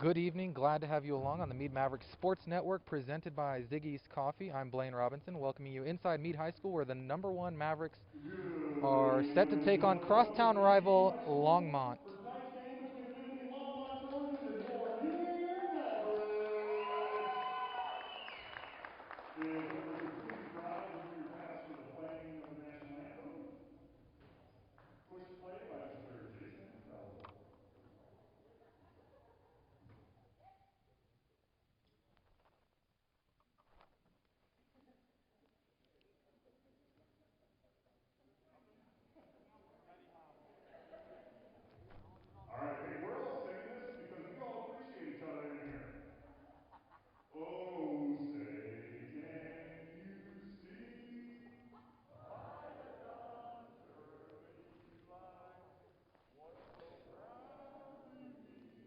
Good evening. Glad to have you along on the Mead Mavericks Sports Network presented by Ziggy's Coffee. I'm Blaine Robinson, welcoming you inside Mead High School where the #1 Mavericks are set to take on crosstown rival Longmont. For tonight's game between the visiting Longmont Trojans and your Mead Mavericks. Is the complete crowd here your pass for the playing of the national anthem? Push play by Mr. Jason Bell. All right, hey, we're all singing this because we all appreciate each other in here. Oh, say, can you see? By the dawn's early light, what so proudly we hailed as twilight last gleamed through the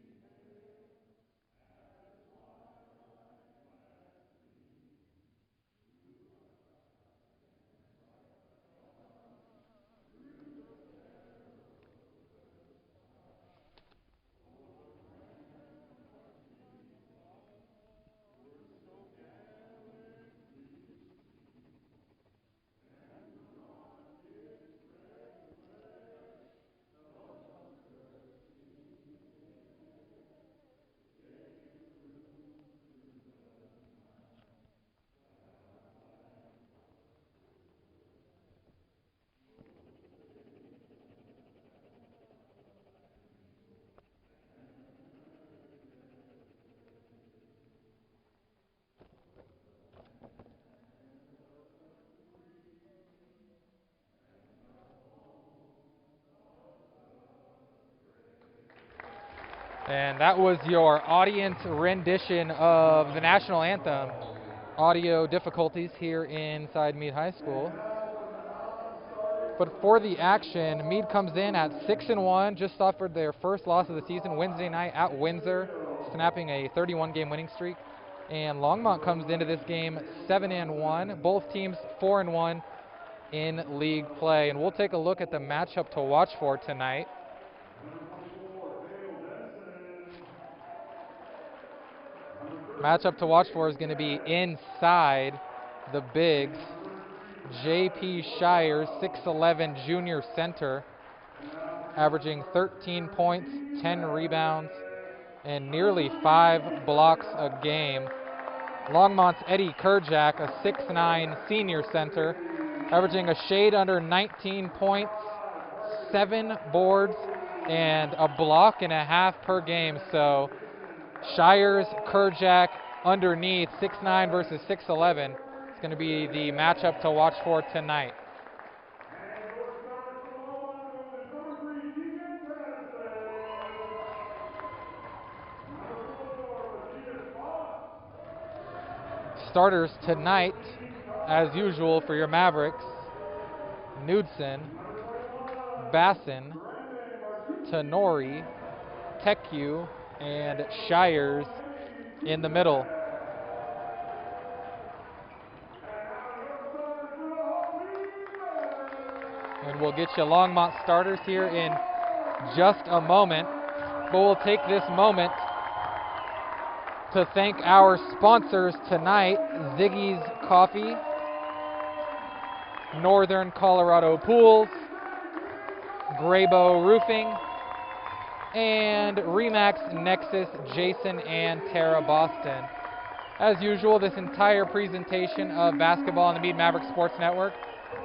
And that was your audience rendition of the national anthem. Audio difficulties here inside Mead High School. But for the action, Mead comes in at 6-1, just suffered their first loss of the season Wednesday night at Windsor, snapping a 31-game winning streak. And Longmont comes into this game 7-1, both teams 4-1 in league play. And we'll take a look at the matchup to watch for tonight. Matchup to watch for is going to be inside the bigs. J.P. Shires, 6'11", junior center, averaging 13 points, 10 rebounds, and nearly 5 blocks a game. Longmont's Eddie Kerjak, a 6'9", senior center, averaging a shade under 19 points, 7 boards, and a block and a half per game. So Shires, Kerjak underneath, 6'9" versus 6'11". It's going to be the matchup to watch for tonight. Starters tonight, as usual for your Mavericks: Knudsen, Bassin, Tenori, Teku, and Shires in the middle. And we'll get you Longmont starters here in just a moment. But we'll take this moment to thank our sponsors tonight: Ziggy's Coffee, Northern Colorado Pools, Graybow Roofing, and Remax Nexus Jason and Tara Boston. As usual, this entire presentation of basketball on the Mead Mavericks Sports Network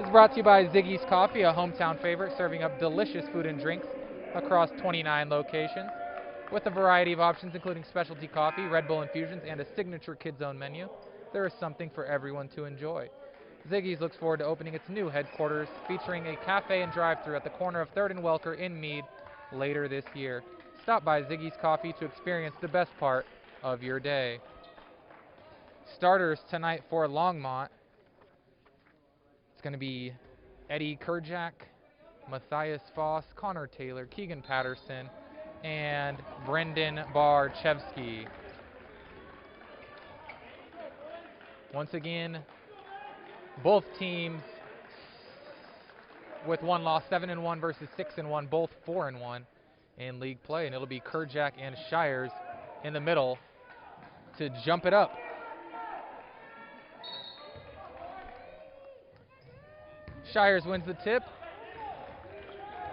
is brought to you by Ziggy's Coffee, a hometown favorite serving up delicious food and drinks across 29 locations with a variety of options including specialty coffee, Red Bull infusions, and a signature kids zone menu. There is something for everyone to enjoy. Ziggy's looks forward to opening its new headquarters featuring a cafe and drive-thru at the corner of 3rd and Welker in Mead later this year. Stop by Ziggy's Coffee to experience the best part of your day. Starters tonight for Longmont: it's going to be Eddie Kerjak, Matthias Foss, Connor Taylor, Keegan Patterson, and Brendan Barchevsky. Once again, both teams with one loss, 7-1 versus 6-1, both 4-1 in league play, and it'll be Kerjak and Shires in the middle to jump it up. Shires wins the tip,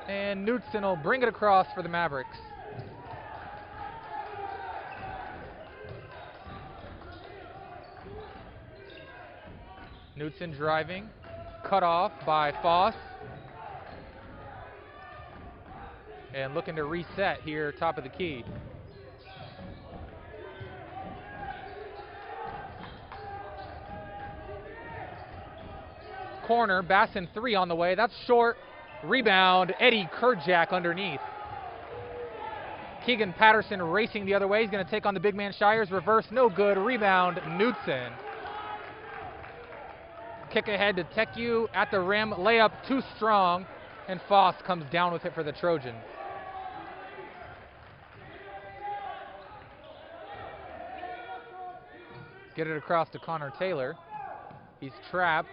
and Knutson will bring it across for the Mavericks. Knutson driving, cut off by Foss. And looking to reset here, top of the key. Corner, Basson 3 on the way. That's short. Rebound, Eddie Kerjack underneath. Keegan Patterson racing the other way. He's going to take on the big man Shires. Reverse, no good. Rebound, Knutson. Kick ahead to Teku at the rim. Layup too strong, and Foss comes down with it for the Trojans. Get it across to Connor Taylor. He's trapped.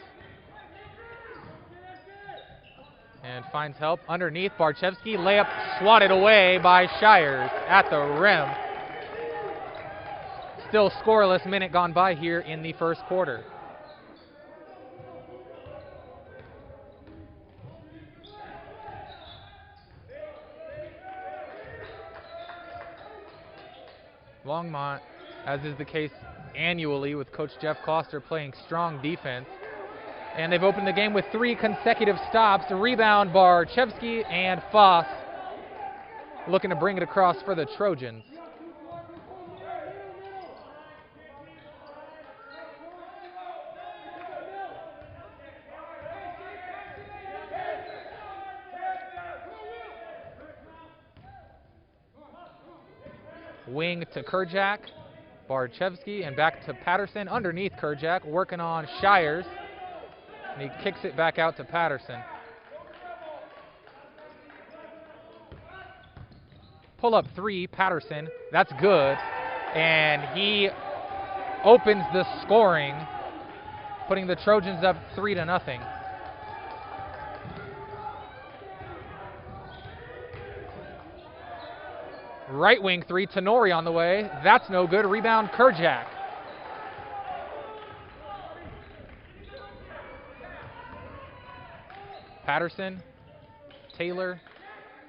And finds help underneath. Barchevsky, layup swatted away by Shires at the rim. Still scoreless, minute gone by here in the first quarter. Longmont, as is the case annually with Coach Jeff Kloster, playing strong defense. And they've opened the game with 3 consecutive stops. The rebound, Barchevsky and Foss looking to bring it across for the Trojans. Wing to Kerjack, Barchevsky, and back to Patterson underneath Kerjack, working on Shires. And he kicks it back out to Patterson. Pull up 3, Patterson. That's good. And he opens the scoring, putting the Trojans up 3-0. Right wing 3, Tenori on the way. That's no good. Rebound, Kerjack. Patterson, Taylor,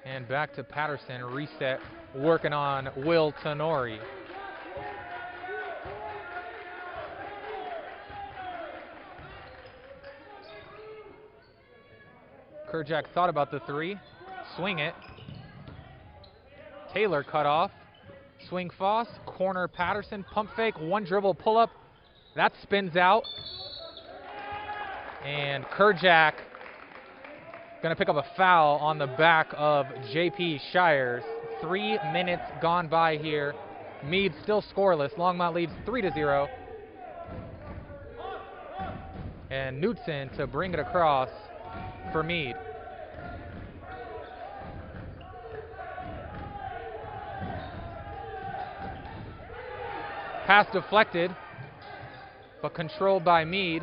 and back to Patterson. Reset, working on Will Tenori. Kerjack thought about the 3. Swing it. Taylor cut off. Swing Foss. Corner Patterson. Pump fake. 1 dribble pull up. That spins out. And Kerjack going to pick up a foul on the back of JP Shires. 3 minutes gone by here. Mead still scoreless. Longmont leads 3-0. And Knutson to bring it across for Mead. Pass deflected, but controlled by Mead.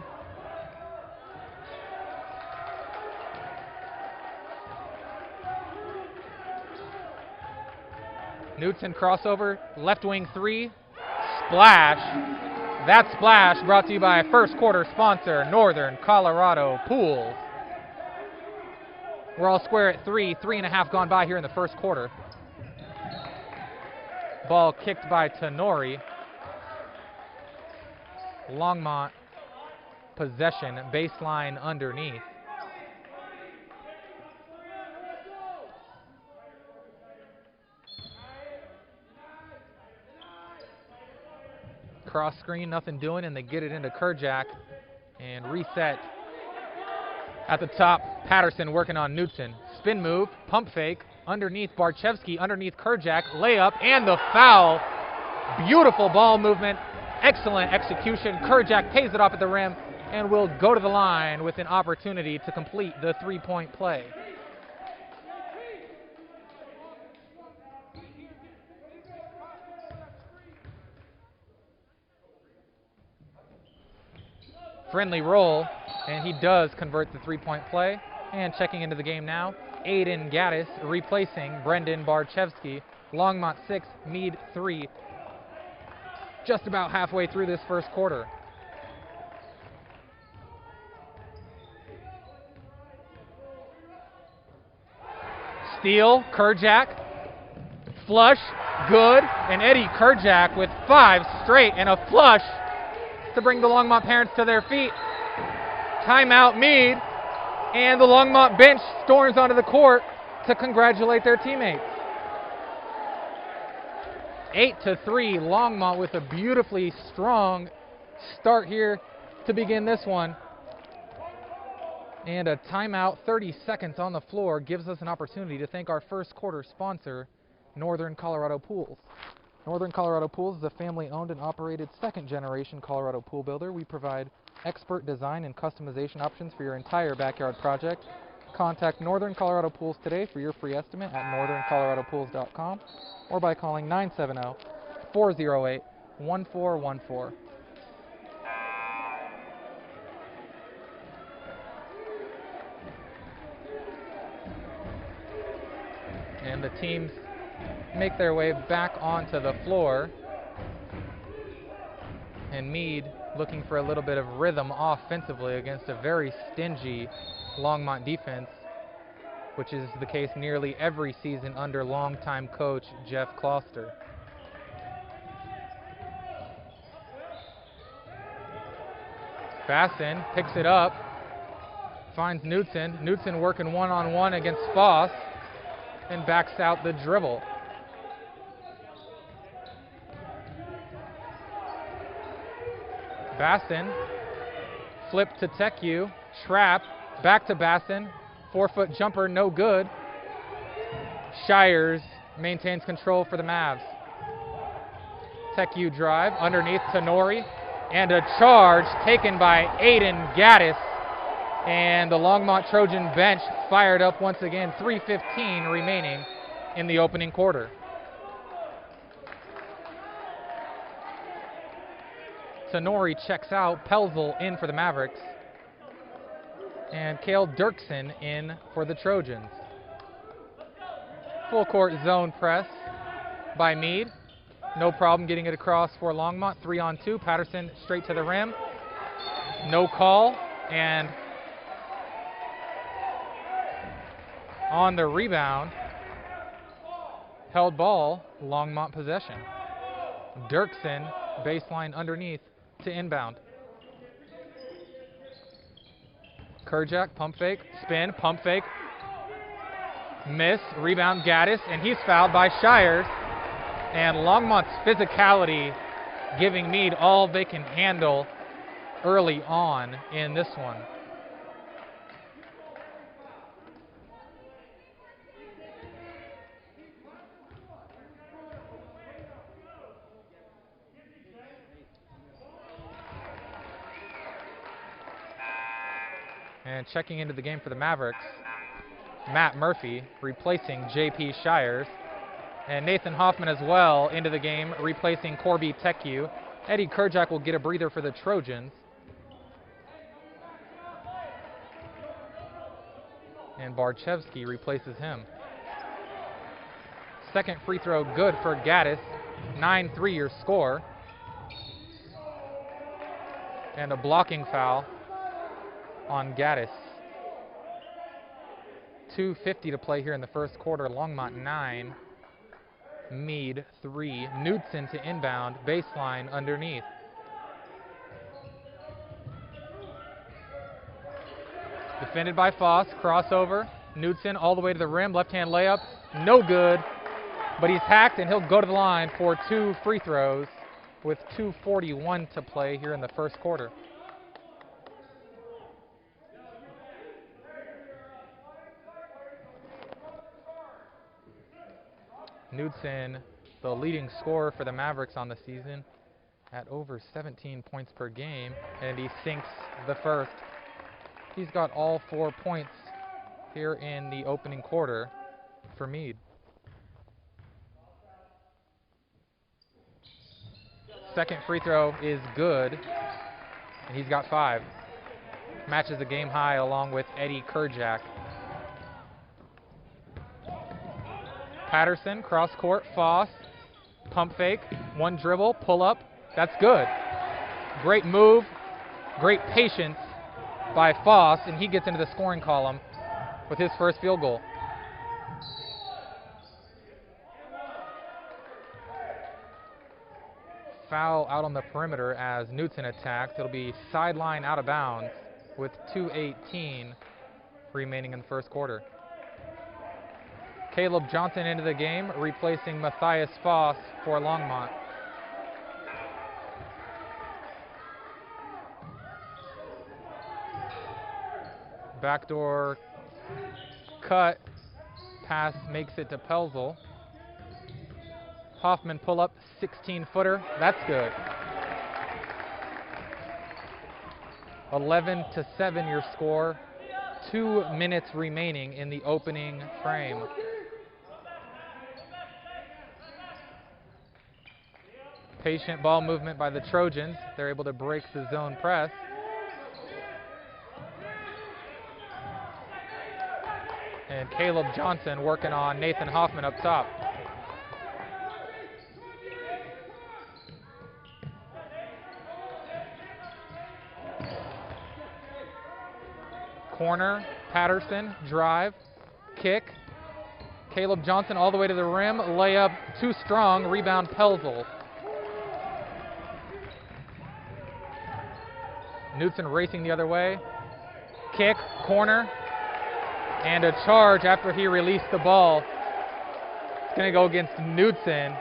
Knutson crossover, left wing 3, splash. That splash brought to you by first quarter sponsor, Northern Colorado Pools. We're all square at 3, 3.5 gone by here in the first quarter. Ball kicked by Tenori. Longmont possession, baseline underneath. Cross screen, nothing doing, and they get it into Kerjack and reset at the top. Patterson working on Knutson. Spin move, pump fake, underneath Barchevsky, underneath Kerjack, layup, and the foul. Beautiful ball movement, excellent execution. Kerjack pays it off at the rim and will go to the line with an opportunity to complete the 3-point play. Friendly roll, and he does convert the 3-point play. And checking into the game now, Aiden Gaddis replacing Brendan Barchevsky. Longmont 6, Mead 3. just about halfway through this first quarter. Steal, Kerjack, flush, good, and Eddie Kerjack with 5 straight and a flush to bring the Longmont parents to their feet. Timeout Mead, and the Longmont bench storms onto the court to congratulate their teammates. 8-3, Longmont with a beautifully strong start here to begin this one. And a timeout, 30 seconds on the floor, gives us an opportunity to thank our first quarter sponsor, Northern Colorado Pools. Northern Colorado Pools is a family-owned and operated second-generation Colorado pool builder. We provide expert design and customization options for your entire backyard project. Contact Northern Colorado Pools today for your free estimate at northerncoloradopools.com or by calling 970-408-1414. And the teams make their way back onto the floor. And Mead looking for a little bit of rhythm offensively against a very stingy Longmont defense, which is the case nearly every season under longtime coach Jeff Closter. Basson picks it up, finds Knudsen. Knudsen working one-on-one against Foss and backs out the dribble. Basson, flip to Teku, trap, back to Basson, 4-foot jumper, no good. Shires maintains control for the Mavs. Teku drive, underneath Tenori, and a charge taken by Aiden Gaddis. And the Longmont Trojan bench fired up once again, 3:15 remaining in the opening quarter. Tenori checks out, Pelzel in for the Mavericks, and Cale Dirksen in for the Trojans. Full court zone press by Mead. No problem getting it across for Longmont. 3-on-2, Patterson straight to the rim. No call, and on the rebound, held ball, Longmont possession. Dirksen, baseline underneath to inbound. Kerjack, pump fake, spin, pump fake, miss, rebound Gaddis, and he's fouled by Shires. And Longmont's physicality giving Mead all they can handle early on in this one. And checking into the game for the Mavericks, Matt Murphy replacing J.P. Shires. And Nathan Hoffman as well into the game, replacing Corby Teku. Eddie Kerjack will get a breather for the Trojans. And Barchevsky replaces him. Second free throw good for Gaddis. 9-3 your score. And a blocking foul on Gaddis. 2:50 to play here in the first quarter. Longmont 9. Mead 3. Knudsen to inbound, baseline underneath. Defended by Foss, crossover. Knudsen all the way to the rim, left-hand layup, no good. But he's hacked and he'll go to the line for 2 free throws with 2:41 to play here in the first quarter. Knudsen, the leading scorer for the Mavericks on the season, at over 17 points per game, and he sinks the first. He's got all 4 points here in the opening quarter for Mead. Second free throw is good, and he's got 5. Matches the game high along with Eddie Kerjack. Patterson, cross court, Foss, pump fake, one dribble, pull up, That's good. Great move, great patience by Foss, and he gets into the scoring column with his first field goal. Foul out on the perimeter as Knutson attacks. It'll be sideline out of bounds with 2:18 remaining in the first quarter. Caleb Johnson into the game, replacing Matthias Foss for Longmont. Backdoor cut, pass makes it to Pelzel. Hoffman pull up, 16-footer, that's good. 11-7 your score. 2 minutes remaining in the opening frame. Patient ball movement by the Trojans. They're able to break the zone press. And Caleb Johnson working on Nathan Hoffman up top. Corner, Patterson, drive, kick. Caleb Johnson all the way to the rim, layup too strong, rebound Pelzel. Knutson racing the other way. Kick, corner, and a charge after he released the ball. It's going to go against Knutson.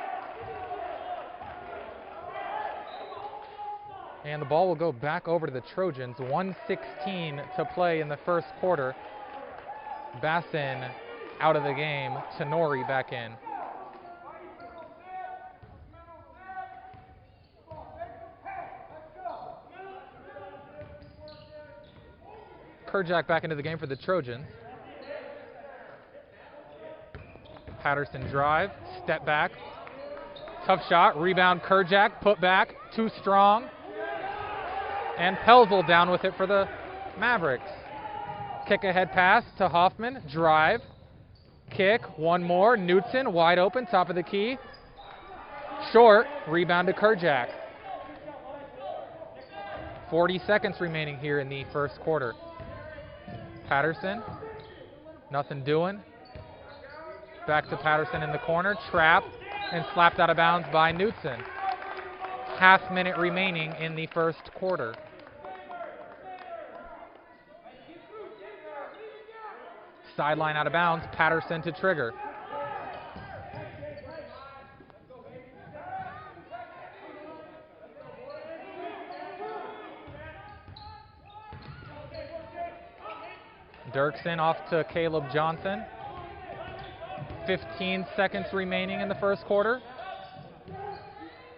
And the ball will go back over to the Trojans. 1:16 to play in the first quarter. Bassin out of the game. Tenori back in. Kerjack back into the game for the Trojans. Patterson drive, step back. Tough shot, rebound Kerjack, put back, too strong. And Pelzel down with it for the Mavericks. Kick ahead pass to Hoffman, drive, kick, one more, Knutson wide open, top of the key. Short, rebound to Kerjack. 40 seconds remaining here in the first quarter. Patterson, nothing doing. Back to Patterson in the corner, trap, and slapped out of bounds by Knutson. Half minute remaining in the first quarter. Sideline out of bounds, Patterson to trigger. Dirksen off to Caleb Johnson. 15 seconds remaining in the first quarter.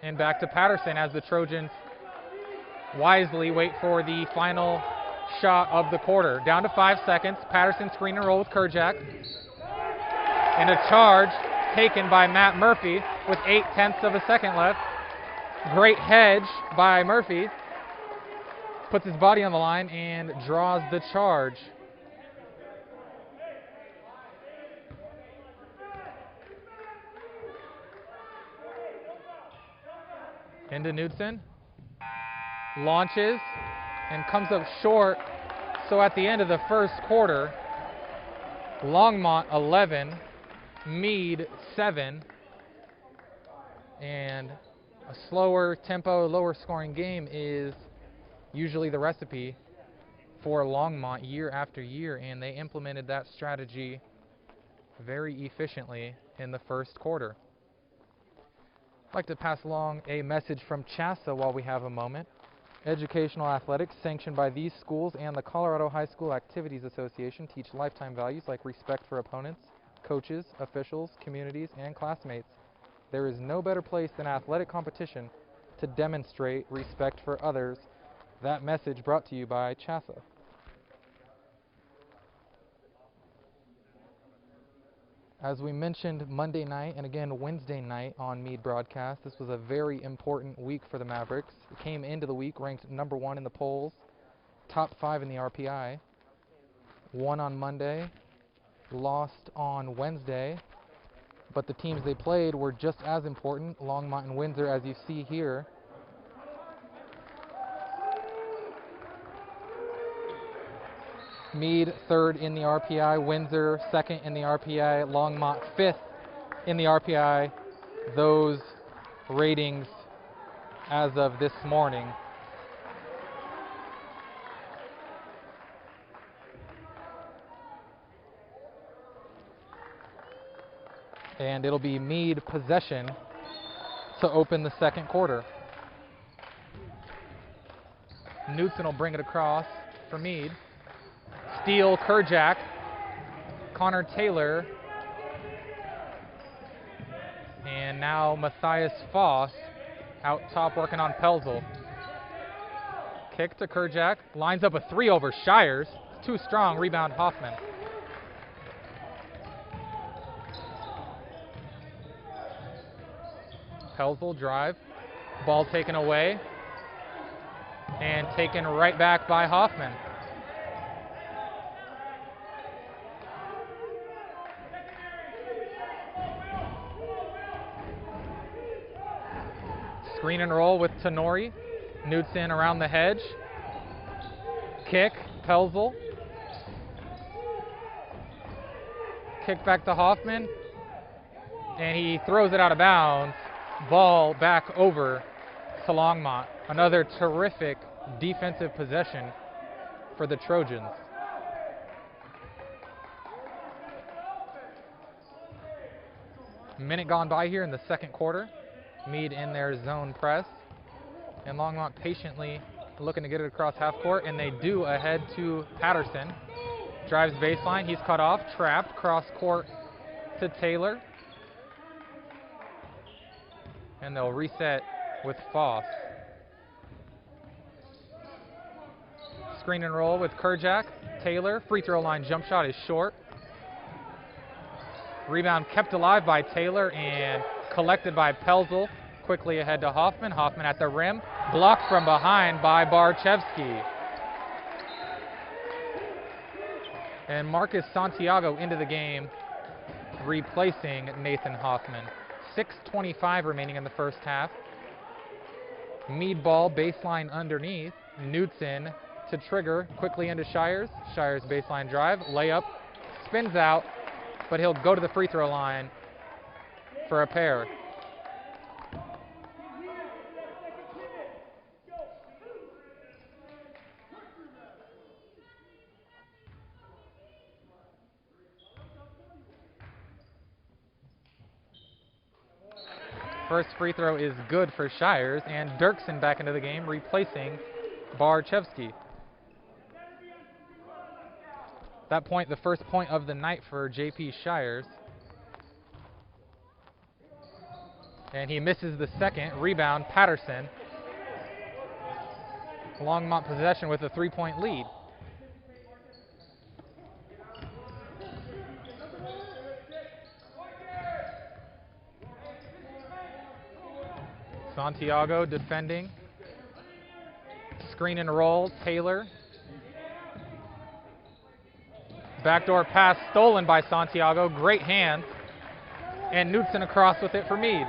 And back to Patterson as the Trojans wisely wait for the final shot of the quarter. Down to 5 seconds. Patterson screen and roll with Kerjack. And a charge taken by Matt Murphy with 0.8 of a second left. Great hedge by Murphy. Puts his body on the line and draws the charge. Into Knutson, launches, and comes up short. So at the end of the first quarter, Longmont 11, Mead 7, and a slower tempo, lower scoring game is usually the recipe for Longmont year after year, and they implemented that strategy very efficiently in the first quarter. I'd like to pass along a message from CHASA while we have a moment. Educational athletics sanctioned by these schools and the Colorado High School Activities Association teach lifetime values like respect for opponents, coaches, officials, communities, and classmates. There is no better place than athletic competition to demonstrate respect for others. That message brought to you by CHASA. As we mentioned Monday night and again Wednesday night on Mead broadcast, this was a very important week for the Mavericks. It came into the week ranked number 1 in the polls, top 5 in the RPI. Won on Monday, lost on Wednesday, but the teams they played were just as important, Longmont and Windsor, as you see here. Mead third in the RPI, Windsor second in the RPI, Longmont fifth in the RPI. Those ratings as of this morning. And it'll be Mead possession to open the second quarter. Knutson will bring it across for Mead. Steele, Kerjack, Connor Taylor, and now Matthias Foss out top working on Pelzel. Kick to Kerjack, lines up a three over Shires. Too strong, rebound Hoffman. Pelzel drive, ball taken away, and taken right back by Hoffman. Screen and roll with Tenori. Knutson around the hedge. Kick, Pelzel. Kick back to Hoffman. And he throws it out of bounds. Ball back over to Longmont. Another terrific defensive possession for the Trojans. Minute gone by here in the second quarter. Mead in their zone press. And Longmont patiently looking to get it across half court, and they do ahead to Patterson. Drives baseline, he's cut off, trapped, cross court to Taylor. And they'll reset with Foss. Screen and roll with Kerjack. Taylor, free throw line jump shot is short. Rebound kept alive by Taylor and collected by Pelzel. Quickly ahead to Hoffman. Hoffman at the rim. Blocked from behind by Barchevsky. And Marcus Santiago into the game, replacing Nathan Hoffman. 6:25 remaining in the first half. Mead ball, baseline underneath. Knutson to trigger, quickly into Shires. Shires baseline drive, layup, spins out, but he'll go to the free throw line for a pair. First free throw is good for Shires, and Dirksen back into the game, replacing Barchevsky. At that point, the first point of the night for JP Shires. And he misses the second. Rebound, Patterson. Longmont possession with a three-point lead. Santiago defending. Screen and roll, Taylor. Backdoor pass stolen by Santiago. Great hands. And Knutson across with it for Mead.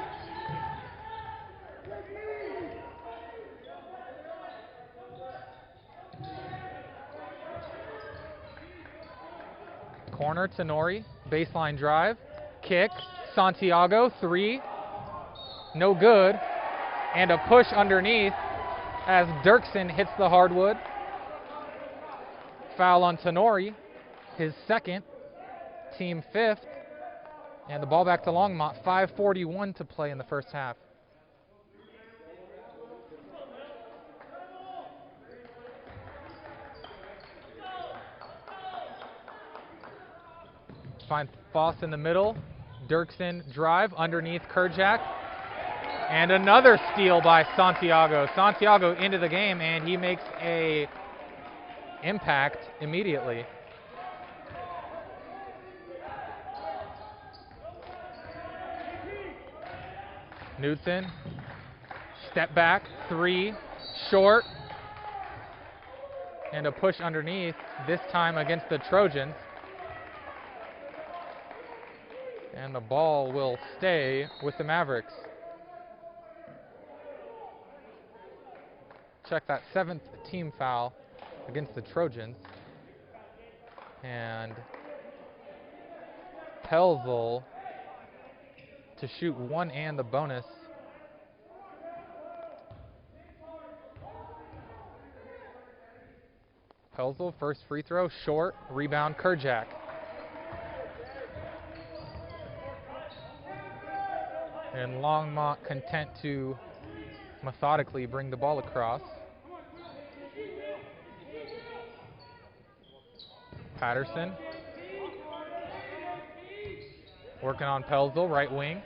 Corner, Tenori. Baseline drive. Kick. Santiago, three. No good. And a push underneath as Dirksen hits the hardwood. Foul on Tenori, his second, team fifth. And the ball back to Longmont, 5:41 to play in the first half. Find Foss in the middle. Dirksen drive underneath Kerjack. And another steal by Santiago. Santiago into the game, and he makes a impact immediately. Knutson, step back, three, short. And a push underneath, this time against the Trojans. And the ball will stay with the Mavericks. Check that seventh team foul against the Trojans. And Pelzel to shoot one and the bonus. Pelzel, first free throw, short, rebound, Kerjack. And Longmont content to methodically bring the ball across. Patterson working on Pelzel, right wing.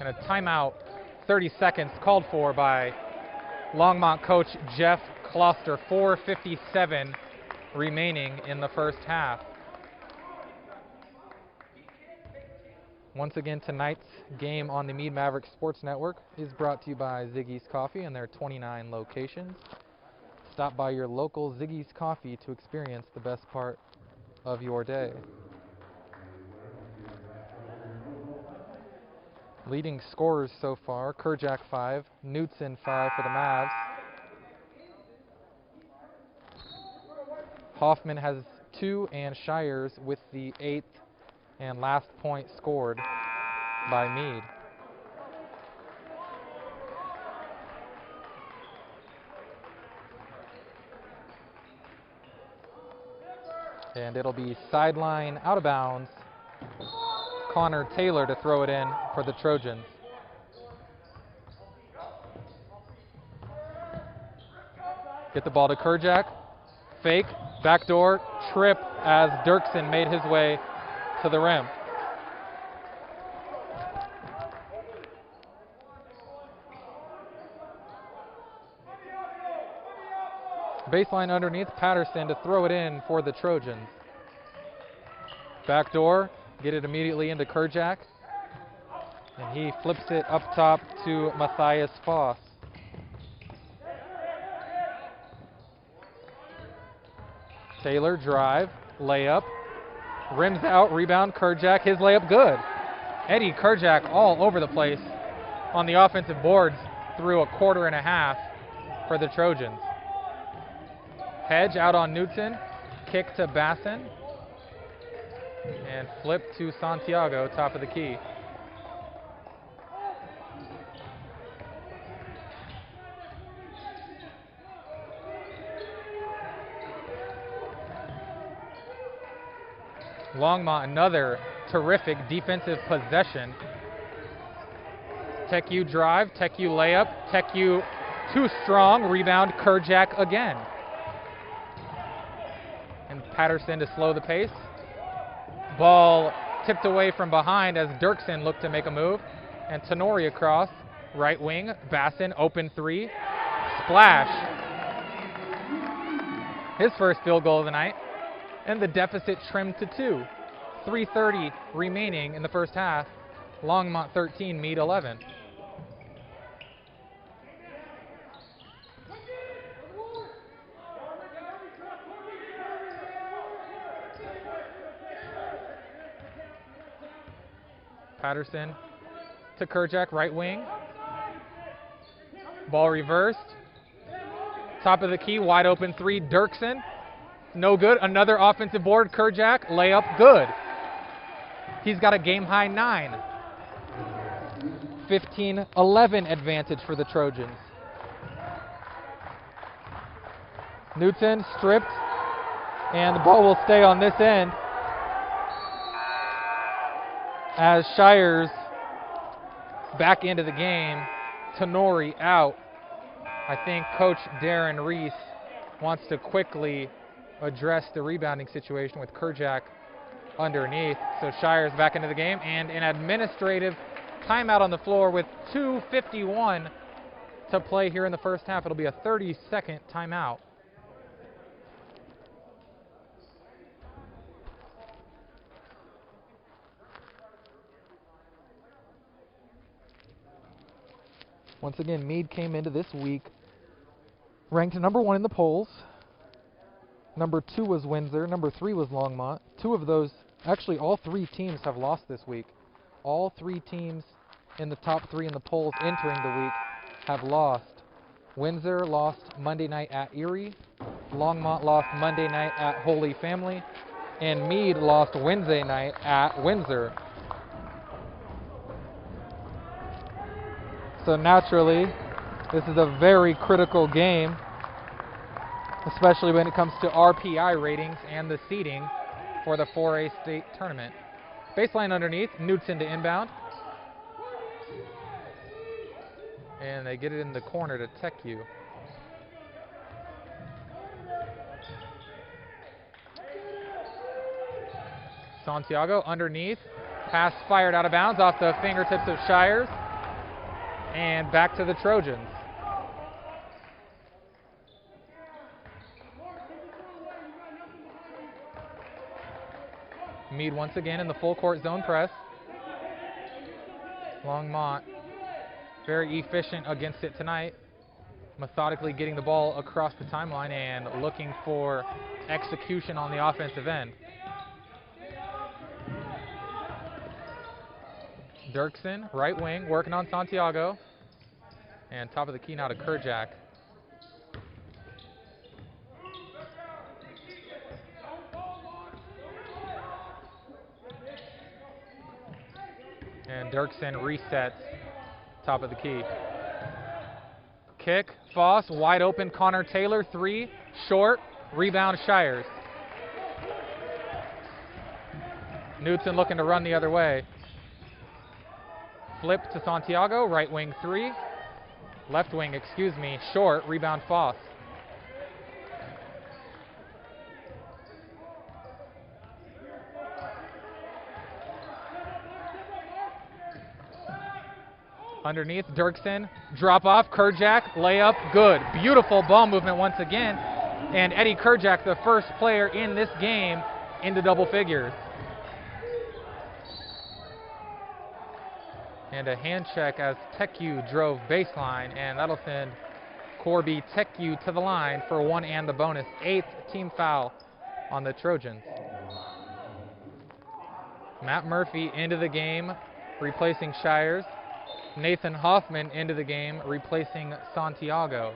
And a timeout, 30 seconds called for by Longmont coach Jeff Kloster. 4:57 remaining in the first half. Once again, tonight's game on the Mead Mavericks Sports Network is brought to you by Ziggy's Coffee and their 29 locations. Stop by your local Ziggy's Coffee to experience the best part of your day. Leading scorers so far, Kerjack 5, Knutson 5 for the Mavs. Hoffman has 2 and Shires with the 8th and last point scored by Mead. And it'll be sideline out of bounds. Connor Taylor to throw it in for the Trojans. Get the ball to Kerjack. Fake, backdoor, trip as Dirksen made his way to the rim. Baseline underneath, Patterson to throw it in for the Trojans. Backdoor, get it immediately into Kerjack. And he flips it up top to Matthias Foss. Taylor, drive, layup, rims out, rebound, Kerjack, his layup good. Eddie Kerjack all over the place on the offensive boards through a quarter and a half for the Trojans. Hedge out on Knutson, kick to Bassin, and flip to Santiago, top of the key. Longmont, another terrific defensive possession. Tech U drive, Tech U layup, Tech U too strong, rebound, Kerjack again. And Patterson to slow the pace. Ball tipped away from behind as Dirksen looked to make a move. And Tenori across, right wing, Bassin, open three, splash. His first field goal of the night. And the deficit trimmed to 2. 3:30 remaining in the first half. Longmont 13, Mead 11. Patterson to Kerjack, right wing. Ball reversed. Top of the key, wide open three, Dirksen. No good. Another offensive board, Kerjack, layup, good. He's got a game-high 9. 15-11 advantage for the Trojans. Knutson stripped, and the ball will stay on this end as Shires back into the game. Tenori out. I think Coach Darren Reese wants to quickly address the rebounding situation with Kerjack underneath. So Shires back into the game, and an administrative timeout on the floor with 2:51 to play here in the first half. It'll be a 30-second timeout. Once again, Mead came into this week ranked number 1 in the polls. Number 2 was Windsor. Number 3 was Longmont. Two of those, actually all 3 teams have lost this week. All 3 teams in the top 3 in the polls entering the week have lost. Windsor lost Monday night at Erie. Longmont lost Monday night at Holy Family, and Mead lost Wednesday night at Windsor. So naturally, this is a very critical game, especially when it comes to RPI ratings and the seeding for the 4A state tournament. Baseline underneath, Knudsen to inbound. And they get it in the corner to TechU. Santiago underneath, pass fired out of bounds off the fingertips of Shires, and back to the Trojans. Mead once again in the full court zone press. Longmont very efficient against it tonight, methodically getting the ball across the timeline and looking for execution on the offensive end. Dirksen, right wing, working on Santiago. And top of the key now to Kerjak. And Dirksen resets, top of the key. Kick, Foss, wide open, Connor Taylor, three, short, rebound Shires. Knudsen looking to run the other way. Flip to Santiago, right wing three, left wing, short, rebound Foss. Underneath, Dirksen, drop off, Kerjak, layup, good. Beautiful ball movement once again. And Eddie Kerjak, the first player in this game into double figures. And a hand check as TechU drove baseline, and that'll send Corby TechU to the line for one and the bonus. 8th team foul on the Trojans. Matt Murphy into the game, replacing Shires. Nathan Hoffman into the game, replacing Santiago.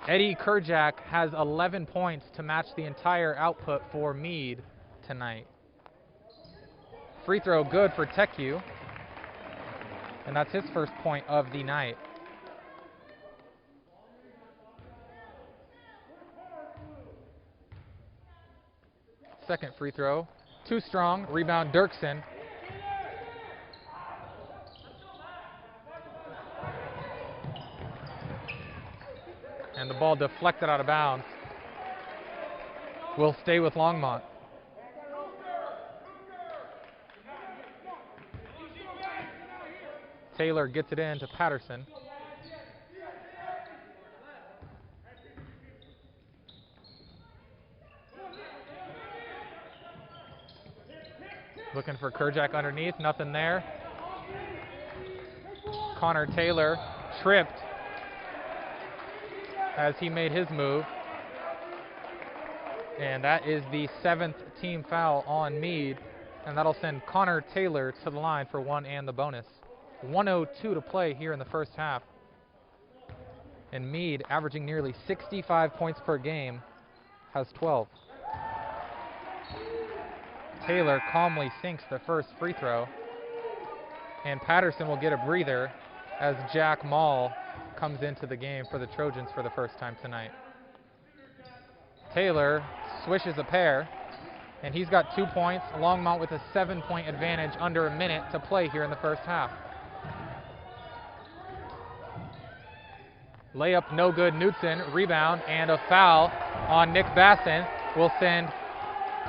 Eddie Kerjak has 11 points to match the entire output for Mead tonight. Free throw good for TechU, and that's his first point of the night. Second free throw, too strong, rebound Dirksen. And the ball deflected out of bounds. Will stay with Longmont. Taylor gets it in to Patterson. Looking for Kerjak underneath, nothing there. Connor Taylor tripped as he made his move. And that is the 7th team foul on Mead, and that'll send Connor Taylor to the line for one and the bonus. 1:02 to play here in the first half. And Mead, averaging nearly 65 points per game, has 12. Taylor calmly sinks the first free throw, and Patterson will get a breather as Jack Mall comes into the game for the Trojans for the first time tonight. Taylor swishes a pair, and he's got 2 points. Longmont with a 7-point advantage under a minute to play here in the first half. Layup no good, Knudsen, rebound, and a foul on Nick Basson will send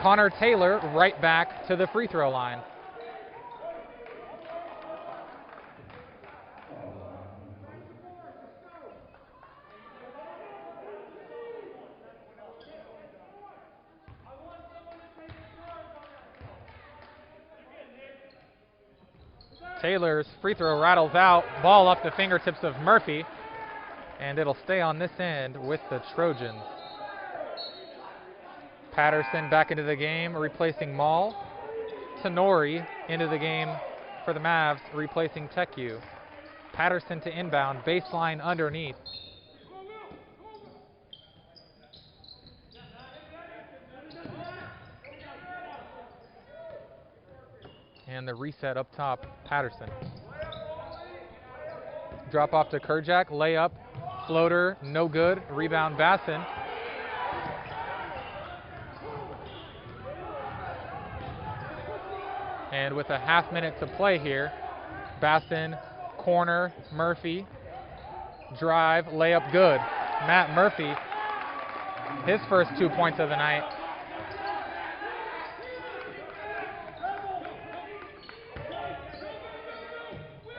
Connor Taylor right back to the free throw line. Taylor's free throw rattles out, ball off the fingertips of Murphy, and it'll stay on this end with the Trojans. Patterson back into the game, replacing Mall. Tenori into the game for the Mavs, replacing TechU. Patterson to inbound, baseline underneath. And the reset up top, Patterson. Drop off to Kerjack, layup, floater, no good. Rebound, Basson. And with a half minute to play here, Basson, corner, Murphy, drive, layup, good. Matt Murphy, his first 2 points of the night.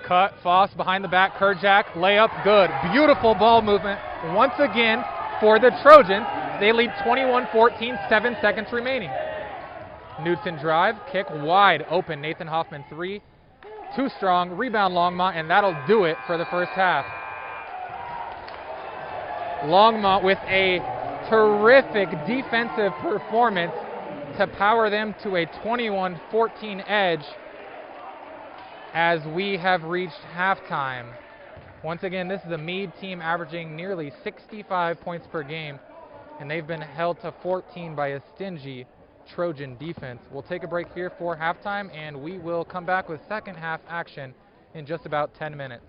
Cut, Foss behind the back, Kerjack, layup, good. Beautiful ball movement once again for the Trojans. They lead 21-14, 7 seconds remaining. Knudsen drive, kick wide open. Nathan Hoffman 3, too strong. Rebound Longmont, and that'll do it for the first half. Longmont with a terrific defensive performance to power them to a 21-14 edge as we have reached halftime. Once again, this is a Mead team averaging nearly 65 points per game, and they've been held to 14 by a stingy Trojan defense. We'll take a break here for halftime, and we will come back with second half action in just about 10 minutes.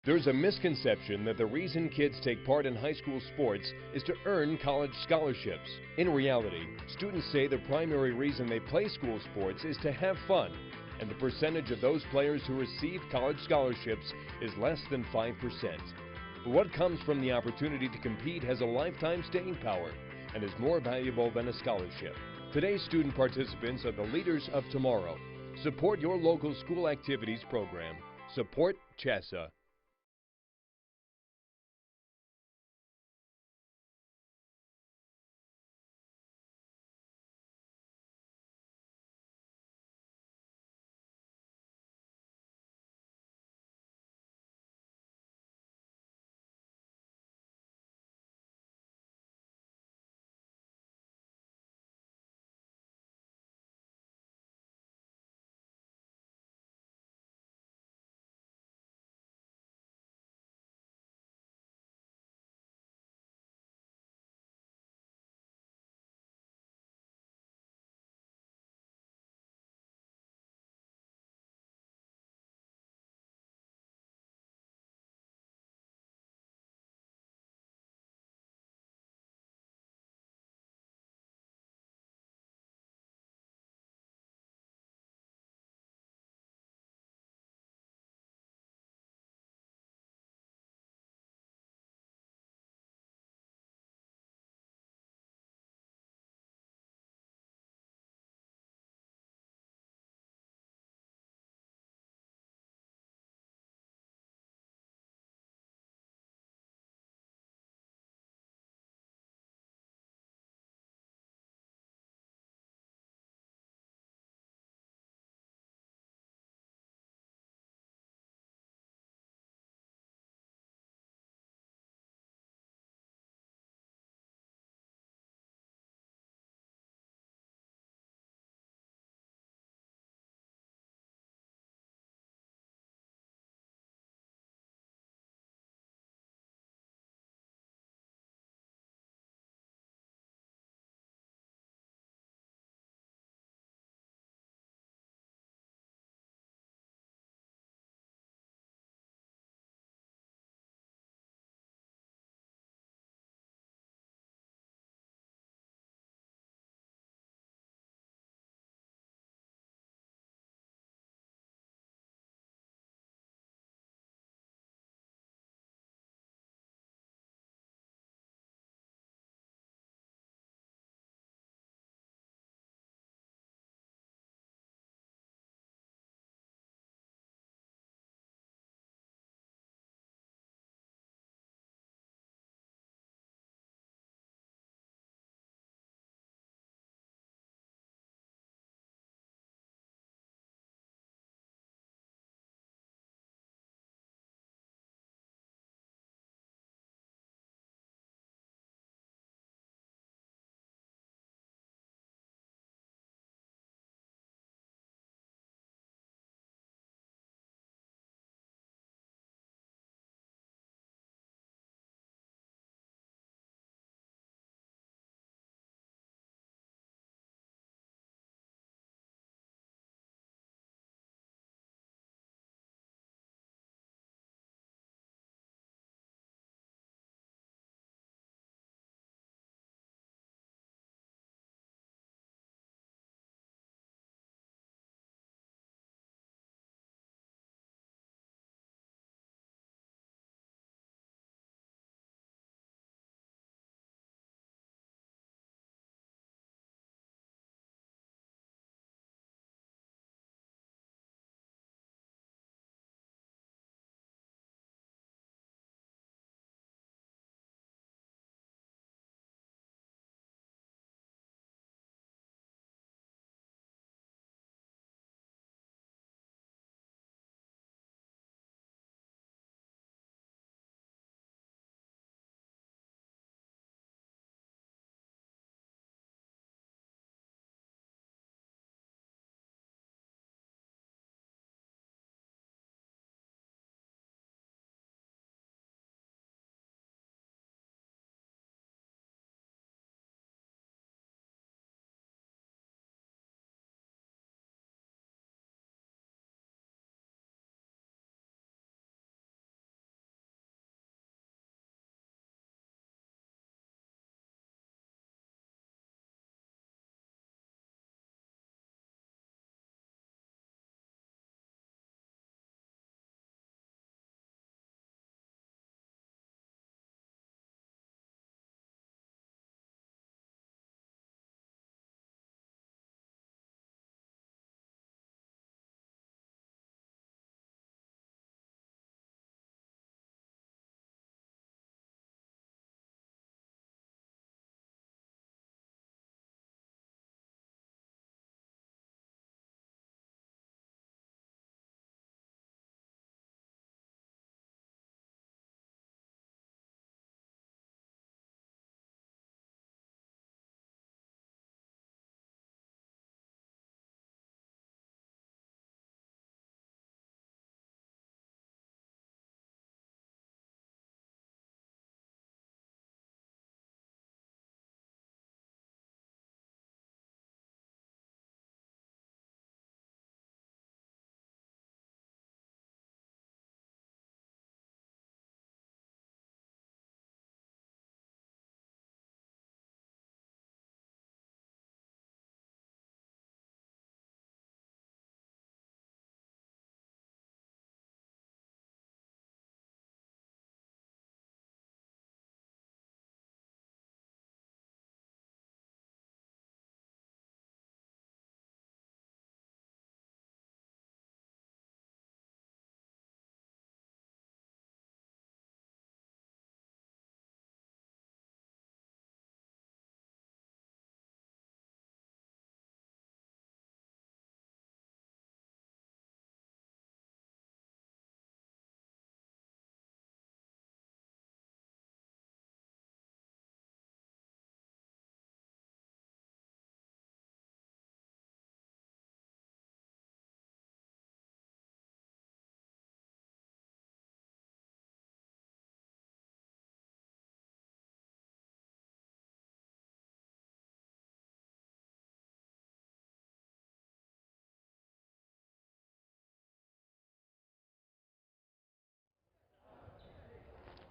There's a misconception that the reason kids take part in high school sports is to earn college scholarships. In reality, students say the primary reason they play school sports is to have fun, and the percentage of those players who receive college scholarships is less than 5%. But what comes from the opportunity to compete has a lifetime staying power and is more valuable than a scholarship. Today's student participants are the leaders of tomorrow. Support your local school activities program. Support CHSA.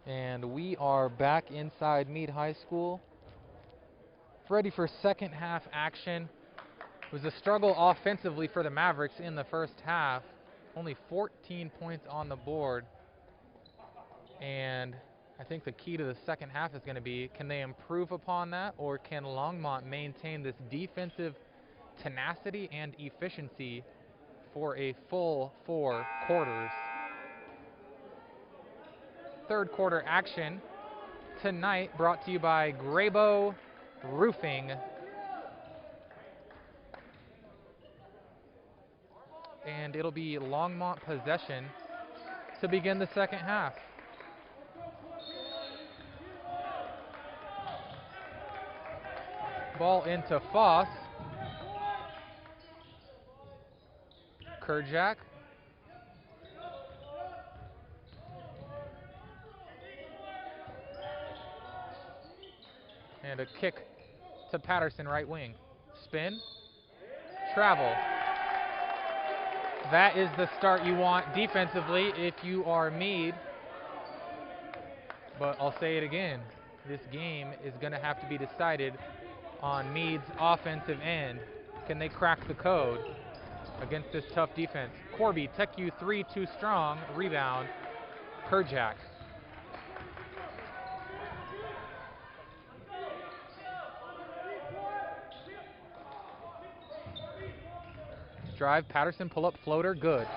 And we are back inside Mead High School, ready for second half action. It was a struggle offensively for the Mavericks in the first half. Only 14 points on the board. And I think the key to the second half is going to be, can they improve upon that, or can Longmont maintain this defensive tenacity and efficiency for a full 4 quarters? Third quarter action tonight brought to you by Graybo Roofing. And it'll be Longmont possession to begin the second half. Ball into Foss. Kerjak. And a kick to Patterson, right wing. Spin. Travel. That is the start you want defensively if you are Mead. But I'll say it again. This game is going to have to be decided on Mead's offensive end. Can they crack the code against this tough defense? Corby, Tech U 3, too strong. Rebound. Kerjak. Drive, Patterson, pull up, floater, good.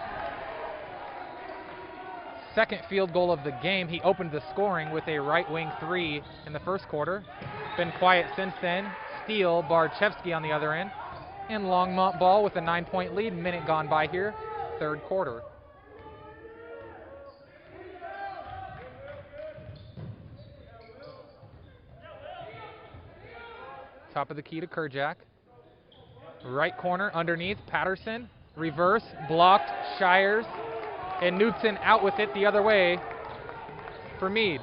Second field goal of the game. He opened the scoring with a right wing 3 in the first quarter. Been quiet since then. Steele, Barchevsky on the other end. And Longmont ball with a 9-point lead. Minute gone by here. Third quarter. Top of the key to Kerjak. Right corner underneath, Patterson, reverse, blocked, Shires, and Knutson out with it the other way for Mead.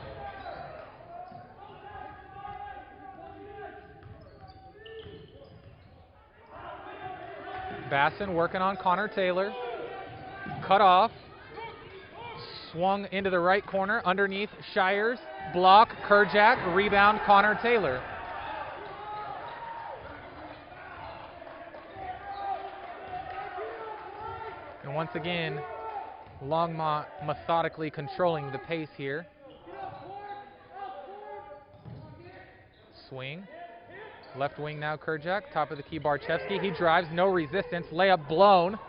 Basson working on Connor Taylor, cut off, swung into the right corner, underneath, Shires, block, Kerjak, rebound, Connor Taylor. And once again, Longmont methodically controlling the pace here. Swing. Left wing now, Kerjak. Top of the key, Barchevsky. He drives, no resistance. Layup blown.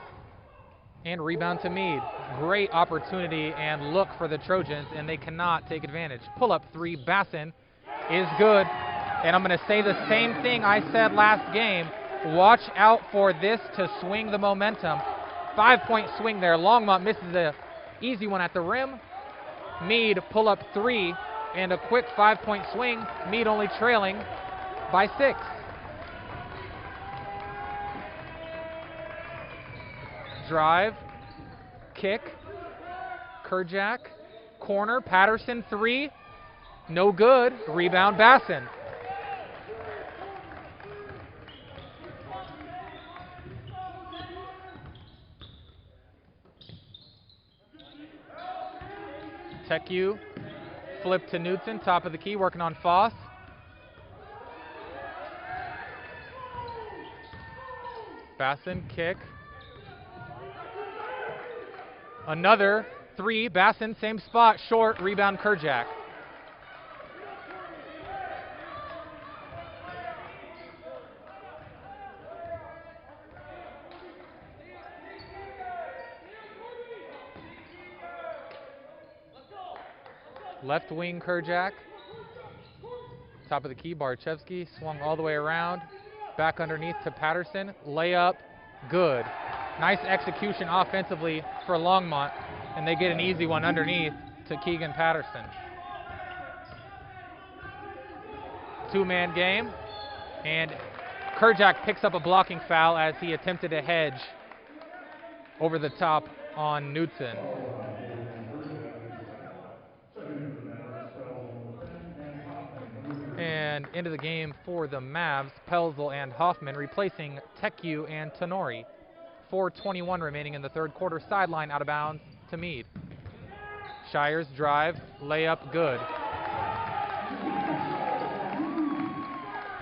And rebound to Mead. Great opportunity and look for the Trojans, and they cannot take advantage. Pull-up 3, Basson is good. And I'm going to say the same thing I said last game. Watch out for this to swing the momentum. 5-point swing there. Longmont misses an easy one at the rim. Mead pull up 3 and a quick 5-point swing. Mead only trailing by 6. Drive, kick, Kerjak, corner, Patterson 3, no good. Rebound, Basson. Tech U, flip to Knutson, top of the key, working on Foss. Basson, kick. Another 3, Basson, same spot, short, rebound, Kerjak. Left wing, Kerjak. Top of the key, Barchevsky swung all the way around. Back underneath to Patterson. Layup, good. Nice execution offensively for Longmont, and they get an easy one underneath to Keegan Patterson. Two-man game, and Kerjak picks up a blocking foul as he attempted to hedge over the top on Knutson. And into the game for the Mavs, Pelzel and Hoffman replacing Teku and Tenori. 4:21 remaining in the third quarter. Sideline out of bounds to Mead. Shires drive, layup good.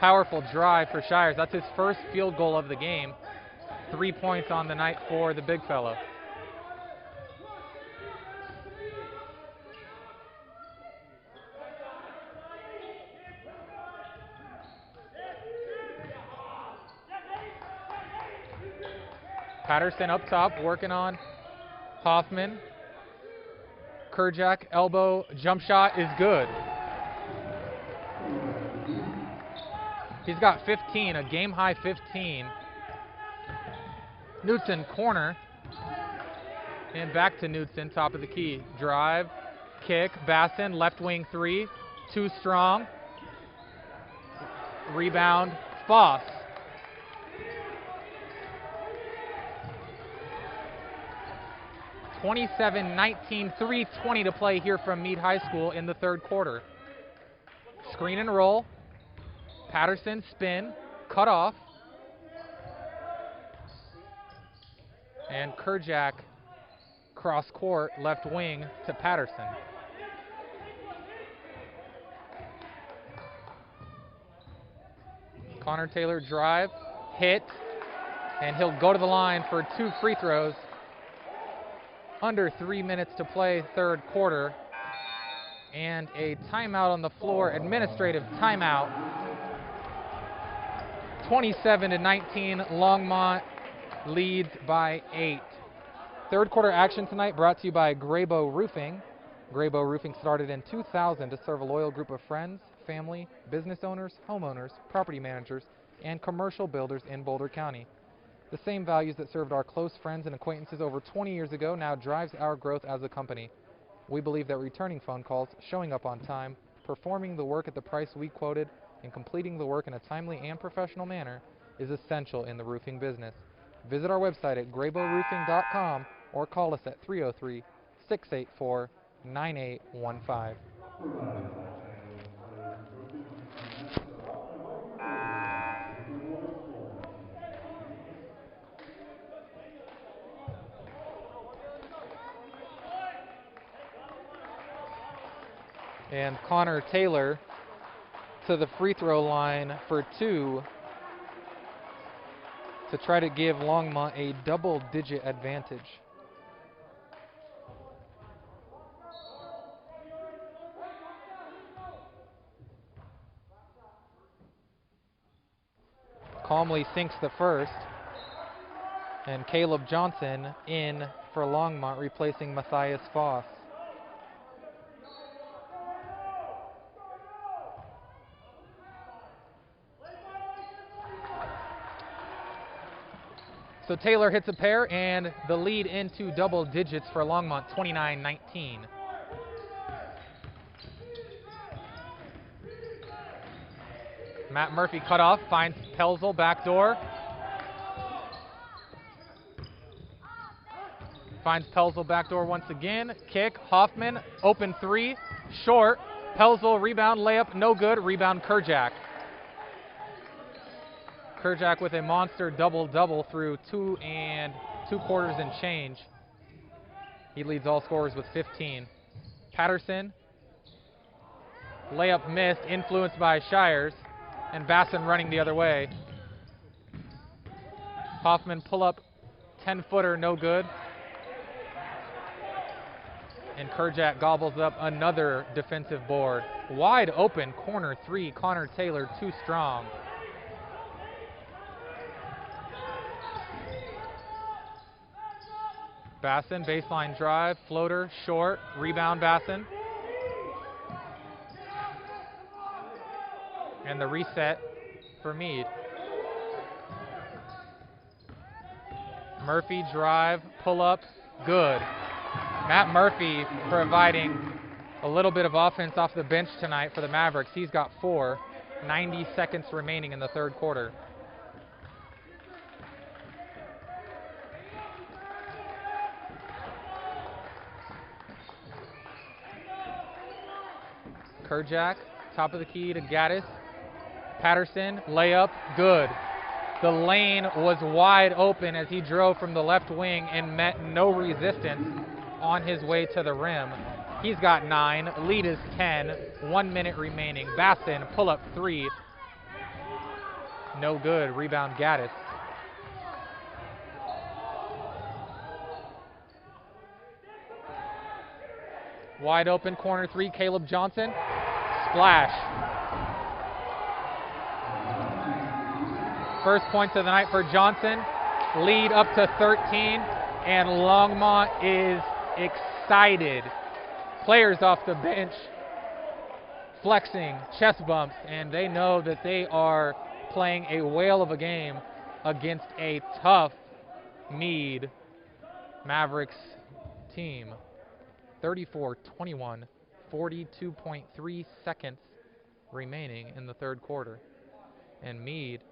Powerful drive for Shires. That's his first field goal of the game. 3 points on the night for the big fellow. Patterson up top, working on Hoffman. Kerjack, elbow, jump shot is good. He's got 15, a game high 15. Knutson, corner. And back to Knutson, top of the key. Drive, kick, Basson, left wing three. Too strong. Rebound, Foss. (27-19), 3:20 to play here from Mead High School in the third quarter. Screen and roll. Patterson, spin, cut off. And Kerjack, cross court, left wing to Patterson. Connor Taylor drive, hit, and he'll go to the line for 2 free throws. Under 3 minutes to play third quarter. And a timeout on the floor, administrative timeout. 27-19, Longmont leads by 8. Third quarter action tonight brought to you by Graybo Roofing. Graybo Roofing started in 2000 to serve a loyal group of friends, family, business owners, homeowners, property managers, and commercial builders in Boulder County. The same values that served our close friends and acquaintances over 20 years ago now drives our growth as a company. We believe that returning phone calls, showing up on time, performing the work at the price we quoted, and completing the work in a timely and professional manner is essential in the roofing business. Visit our website at graybow-roofing.com or call us at 303-684-9815. And Connor Taylor to the free throw line for 2 to try to give Longmont a double-digit advantage. Calmly sinks the first. And Caleb Johnson in for Longmont, replacing Matthias Foss. So Taylor hits a pair, and the lead into double digits for Longmont, 29-19. Matt Murphy cut off, finds Pelzel, backdoor. Finds Pelzel backdoor once again. Kick, Hoffman, open three, short. Pelzel, rebound, layup, no good. Rebound, Kerjack. Kerjack with a monster double-double through 2 quarters and change. He leads all scorers with 15. Patterson, layup missed, influenced by Shires, and Basson running the other way. Hoffman pull up 10-footer, no good. And Kerjack gobbles up another defensive board. Wide open, corner three, Connor Taylor, too strong. Basson, baseline drive, floater, short, rebound Basson. And the reset for Mead. Murphy drive, pull up, good. Matt Murphy providing a little bit of offense off the bench tonight for the Mavericks. He's got 4, 90 seconds remaining in the third quarter. Kerjack, top of the key to Gaddis. Patterson, layup, good. The lane was wide open as he drove from the left wing and met no resistance on his way to the rim. He's got 9. Lead is 10. 1 minute remaining. Bassin, pull up 3. No good. Rebound Gaddis. Wide open corner 3. Caleb Johnson. Splash. First points of the night for Johnson. Lead up to 13. And Longmont is excited. Players off the bench flexing, chest bumps, and they know that they are playing a whale of a game against a tough Mead Mavericks team. 34-21, 42.3 seconds remaining in the third quarter. And Mead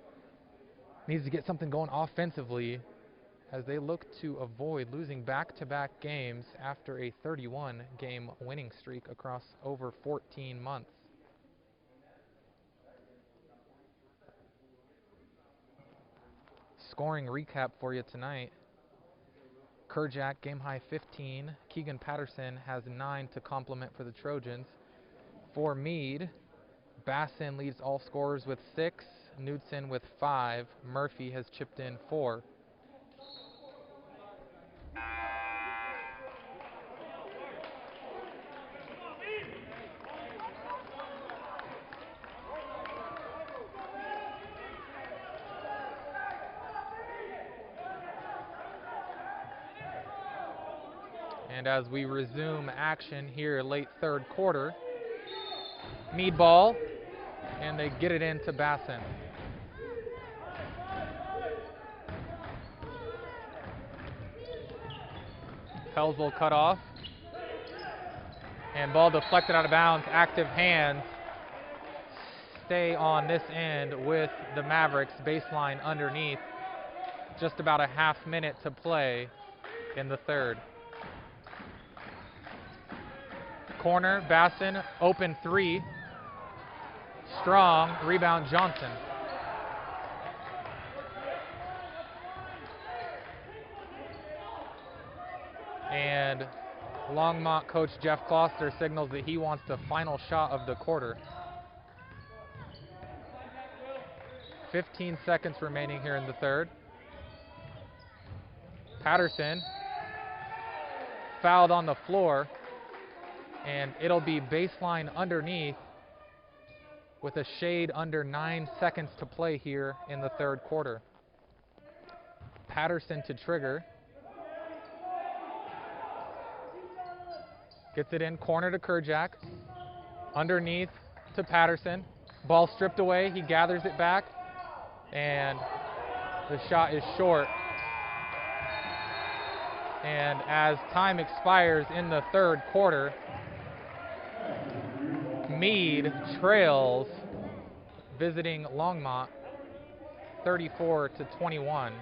needs to get something going offensively as they look to avoid losing back-to-back games after a 31-game winning streak across over 14 months. Scoring recap for you tonight. Kerjack, game high 15. Keegan Patterson has 9 to complement for the Trojans. For Mead, Bassin leads all scorers with 6. Knudsen with 5. Murphy has chipped in 4. And as we resume action here late third quarter, Mead ball, and they get it into Bassin. Pelzel cut off, and ball deflected out of bounds. Active hands stay on this end with the Mavericks. Baseline underneath. Just about a half minute to play in the third. Corner, Bassin, open 3. Strong, rebound Johnson. And Longmont coach Jeff Kloster signals that he wants the final shot of the quarter. 15 seconds remaining here in the third. Patterson fouled on the floor, and it'll be baseline underneath with a shade under 9 seconds to play here in the third quarter. Patterson to trigger. Gets it in, corner to Kerjack. Underneath to Patterson. Ball stripped away, he gathers it back, and the shot is short. And as time expires in the third quarter, Mead trails visiting Longmont 34-21.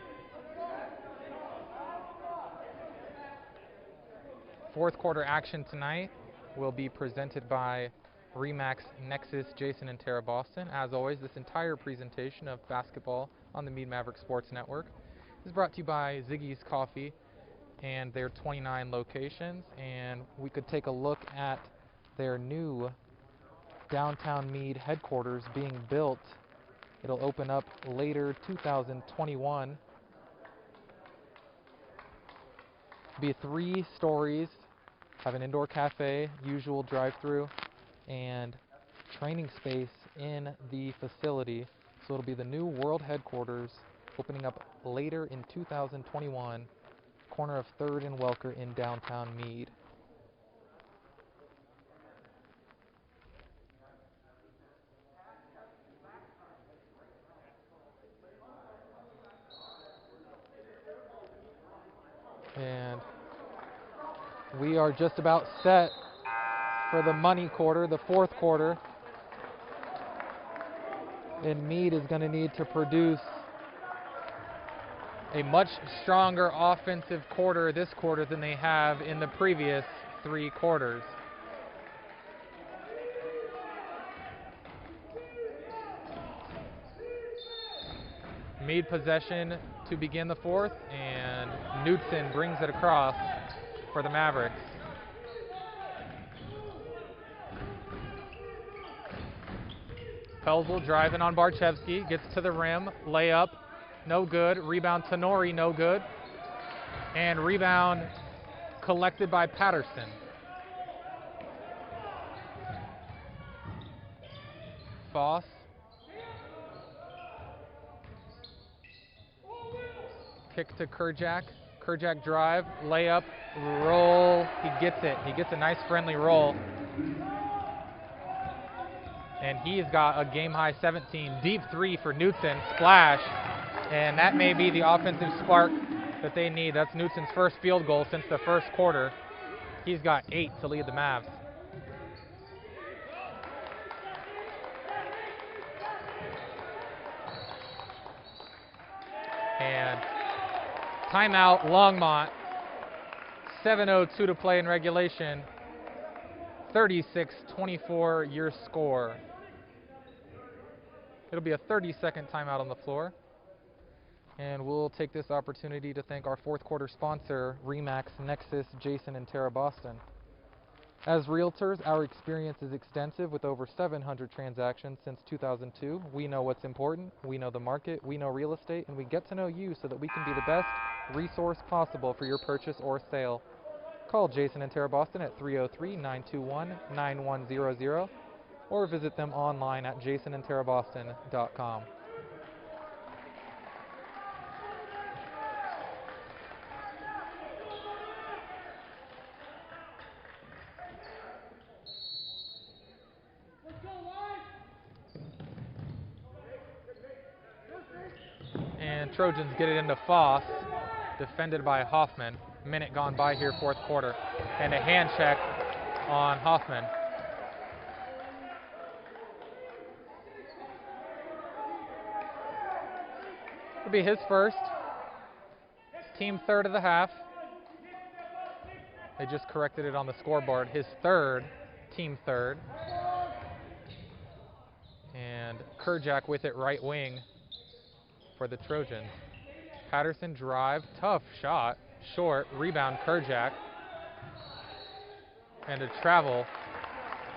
Fourth quarter action tonight will be presented by Remax Nexus, Jason and Tara Boston. As always, this entire presentation of basketball on the Mead Mavericks Sports Network is brought to you by Ziggy's Coffee and their 29 locations. And we could take a look at their new downtown Mead headquarters being built. It'll open up later 2021. Be 3 stories, have an indoor cafe, usual drive-through, and training space in the facility. So it'll be the new world headquarters opening up later in 2021, corner of 3rd and Welker in downtown Mead. And we are just about set for the money quarter, the fourth quarter. And Mead is going to need to produce a much stronger offensive quarter this quarter than they have in the previous 3 quarters. Mead possession to begin the fourth, and Knudsen brings it across for the Mavericks. Pelzel driving on Barchevsky, gets to the rim, layup, no good. Rebound Tenori, no good. And rebound collected by Patterson. Foss. Kick to Kerjack. Kerjack drive, layup, roll. He gets it. He gets a nice friendly roll. And he's got a game-high 17. Deep three for Knutson. Splash. And that may be the offensive spark that they need. That's Knutson's first field goal since the first quarter. He's got 8 to lead the Mavs. And timeout, Longmont. 7:02 to play in regulation. 36-24 your score. It'll be a 30-second timeout on the floor. And we'll take this opportunity to thank our fourth quarter sponsor, Remax, Nexus, Jason, and Terra Boston. As realtors, our experience is extensive with over 700 transactions since 2002. We know what's important, we know the market, we know real estate, and we get to know you so that we can be the best resource possible for your purchase or sale. Call Jason and Terra Boston at 303-921-9100 or visit them online at jasonandterraboston.com. And Trojans get it into Foss, defended by Hoffman. Minute gone by here, fourth quarter. And a hand check on Hoffman. It'll be his first. Team third of the half. They just corrected it on the scoreboard. His third, team third. And Kerjack with it right wing for the Trojans. Patterson drive, tough shot, short, rebound Kerjack. And a travel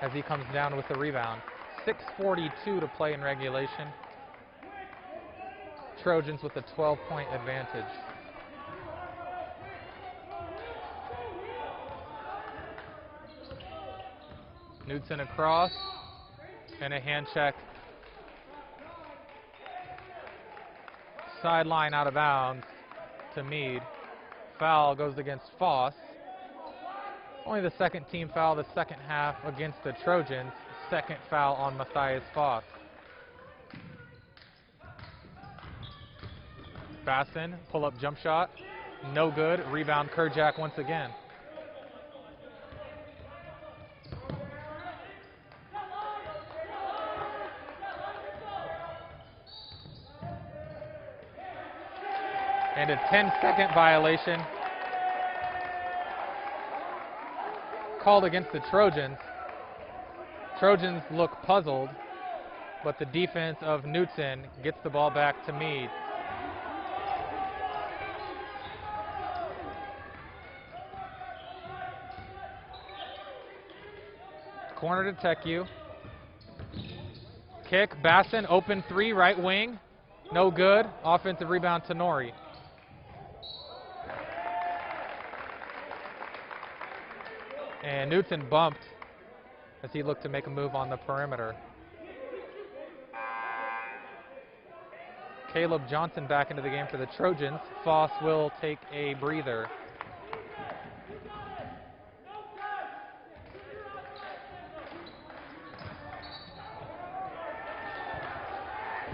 as he comes down with the rebound. 6:42 to play in regulation. Trojans with a 12-point advantage. Knutson across, and a hand check. Sideline out of bounds to Mead. Foul goes against Foss. Only the second team foul the second half against the Trojans. Second foul on Matthias Foss. Basson, pull-up jump shot. No good. Rebound Kerjack once again. And a 10-second violation called against the Trojans. Trojans look puzzled, but the defense of Knutson gets the ball back to Mead. Corner to Teku. Kick, Basson, open three, right wing. No good. Offensive rebound to Nori. And Knutson bumped as he looked to make a move on the perimeter. Caleb Johnson back into the game for the Trojans. Foss will take a breather.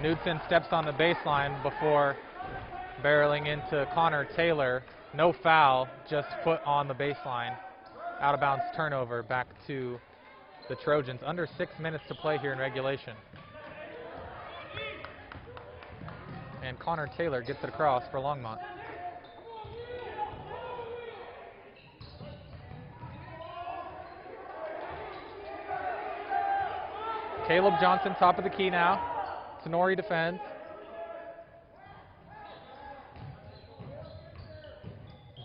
Knutson steps on the baseline before barreling into Connor Taylor. No foul, just foot on the baseline. Out of bounds turnover back to the Trojans. Under 6 minutes to play here in regulation. And Connor Taylor gets it across for Longmont. Caleb Johnson, top of the key now. Tenori defends.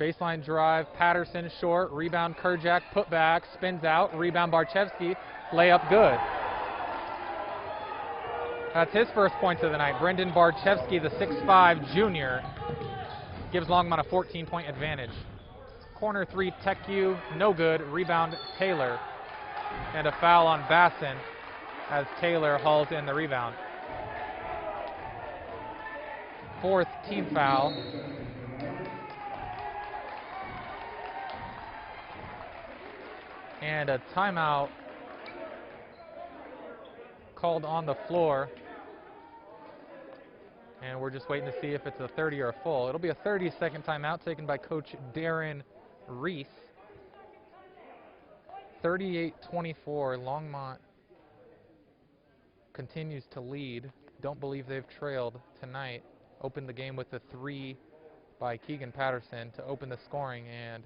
Baseline drive, Patterson short, rebound Kerjack, put back, spins out, rebound Barchevsky, layup good. That's his first points of the night. Brendan Barchevsky, the 6'5 junior, gives Longmont a 14-point advantage. Corner three, TechU, no good. Rebound, Taylor. And a foul on Basson as Taylor hauls in the rebound. Fourth team foul. And a timeout called on the floor. And we're just waiting to see if it's a 30 or a full. It'll be a 30-second timeout taken by Coach Darren Reese. 38-24, Longmont continues to lead. Don't believe they've trailed tonight. Opened the game with a 3 by Keegan Patterson to open the scoring, and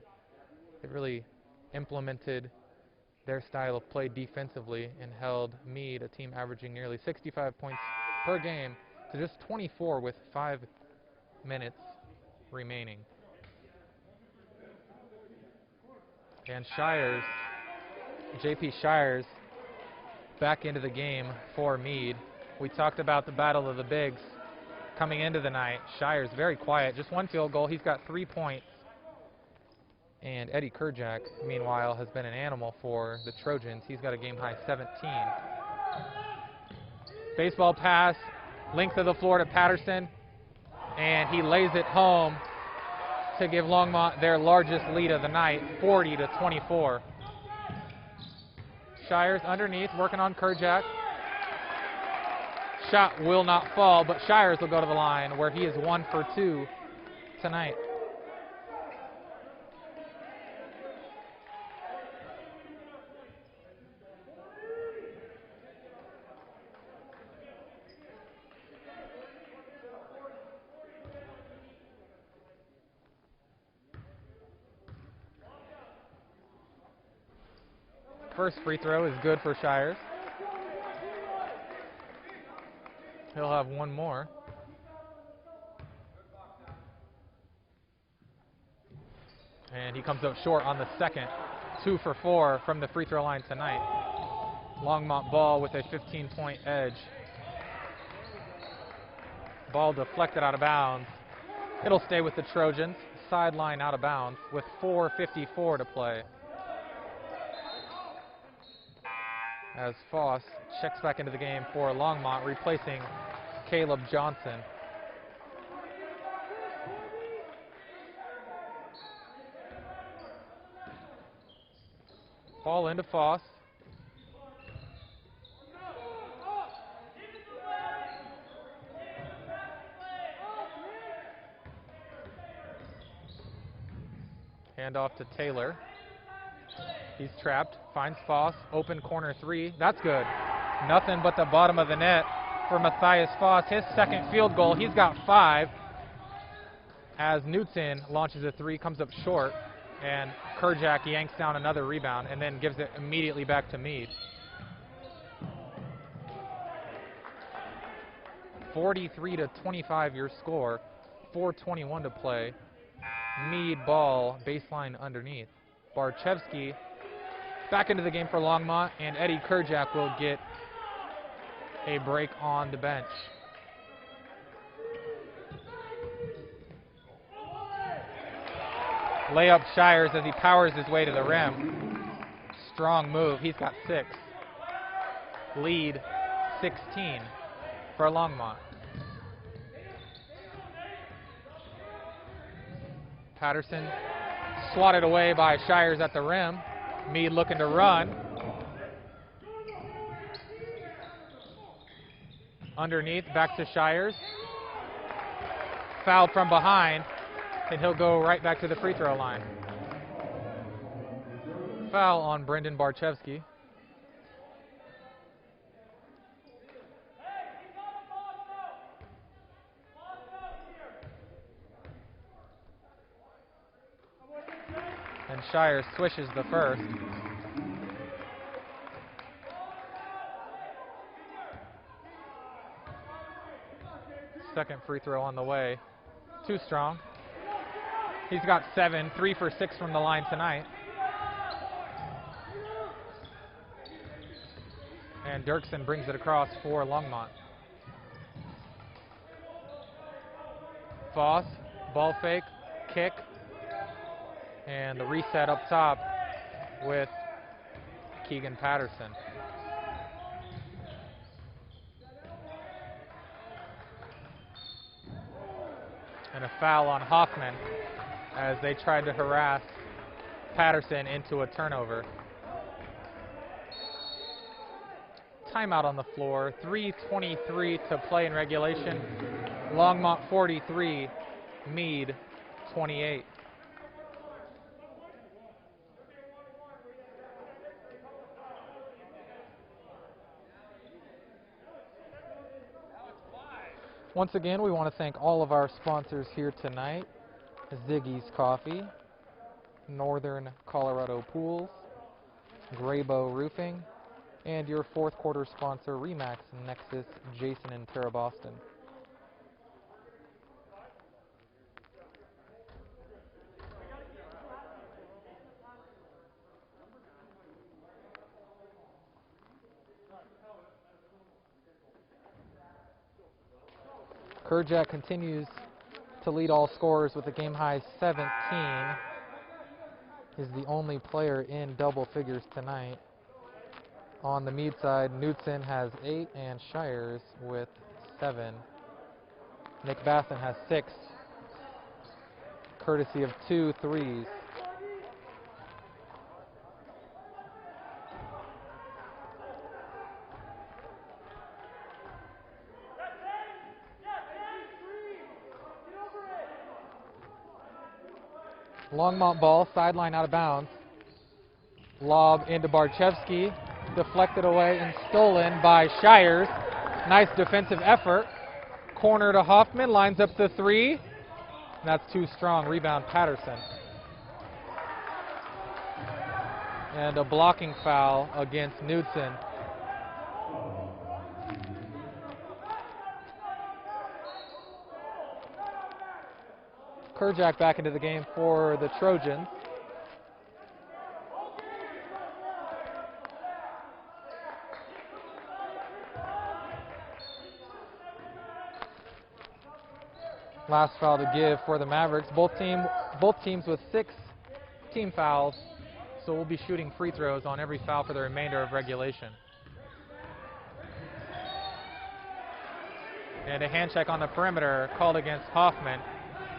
they really implemented their style of play defensively and held Mead, a team averaging nearly 65 points per game, to just 24 with 5 minutes remaining. And Shires, JP Shires, back into the game for Mead. We talked about the battle of the bigs coming into the night. Shires very quiet, just 1 field goal. He's got 3 points. And Eddie Kerjak, meanwhile, has been an animal for the Trojans. He's got a game-high 17. Baseball pass, length of the floor to Patterson, and he lays it home to give Longmont their largest lead of the night, 40-24. Shires underneath, working on Kerjak. Shot will not fall, but Shires will go to the line, where he is 1 for 2 tonight. First free throw is good for Shires. He'll have 1 more. And he comes up short on the second. 2 for 4 from the free throw line tonight. Longmont ball with a 15-point edge. Ball deflected out of bounds. It'll stay with the Trojans. Sideline out of bounds with 4:54 to play. As Foss checks back into the game for Longmont, replacing Caleb Johnson. Ball into Foss. Hand off to Taylor. He's trapped, finds Foss, open corner 3. That's good. Nothing but the bottom of the net for Matthias Foss. His second field goal, he's got 5. As Newton launches a 3, comes up short, and Kerjak yanks down another rebound and then gives it immediately back to Mead. 43-25 your score, 4:21 to play. Mead ball, baseline underneath. Barchevsky back into the game for Longmont, and Eddie Kerjak will get a break on the bench. Layup Shires as he powers his way to the rim. Strong move. He's got 6. Lead 16 for Longmont. Patterson swatted away by Shires at the rim. Mead looking to run. Underneath, back to Shires. Fouled from behind, and he'll go right back to the free throw line. Foul on Brendan Barchevsky. And Shires swishes the first. Second free throw on the way. Too strong. He's got 7, 3 for 6 from the line tonight. And Dirksen brings it across for Longmont. Voss, ball fake, kick, and the reset up top with Keegan Patterson. And a foul on Hoffman as they tried to harass Patterson into a turnover. Timeout on the floor, 3:23 to play in regulation. Longmont 43, Mead 28. Once again, we want to thank all of our sponsors here tonight: Ziggy's Coffee, Northern Colorado Pools, Graybow Roofing, and your fourth quarter sponsor, Remax Nexus, Jason and Tara Boston. Kerjack continues to lead all scorers with a game-high 17. Is the only player in double figures tonight. On the Mead side, Knudsen has 8 and Shires with 7. Nick Basson has 6, courtesy of 2 threes. Longmont ball, sideline out of bounds. Lob into Barchevsky, deflected away and stolen by Shires. Nice defensive effort. Corner to Hoffman, lines up the 3. That's too strong. Rebound Patterson. And a blocking foul against Knudsen. Kerjack back into the game for the Trojans. Last foul to give for the Mavericks. Both teams with 6 team fouls, so we'll be shooting free throws on every foul for the remainder of regulation. And a hand check on the perimeter called against Hoffman.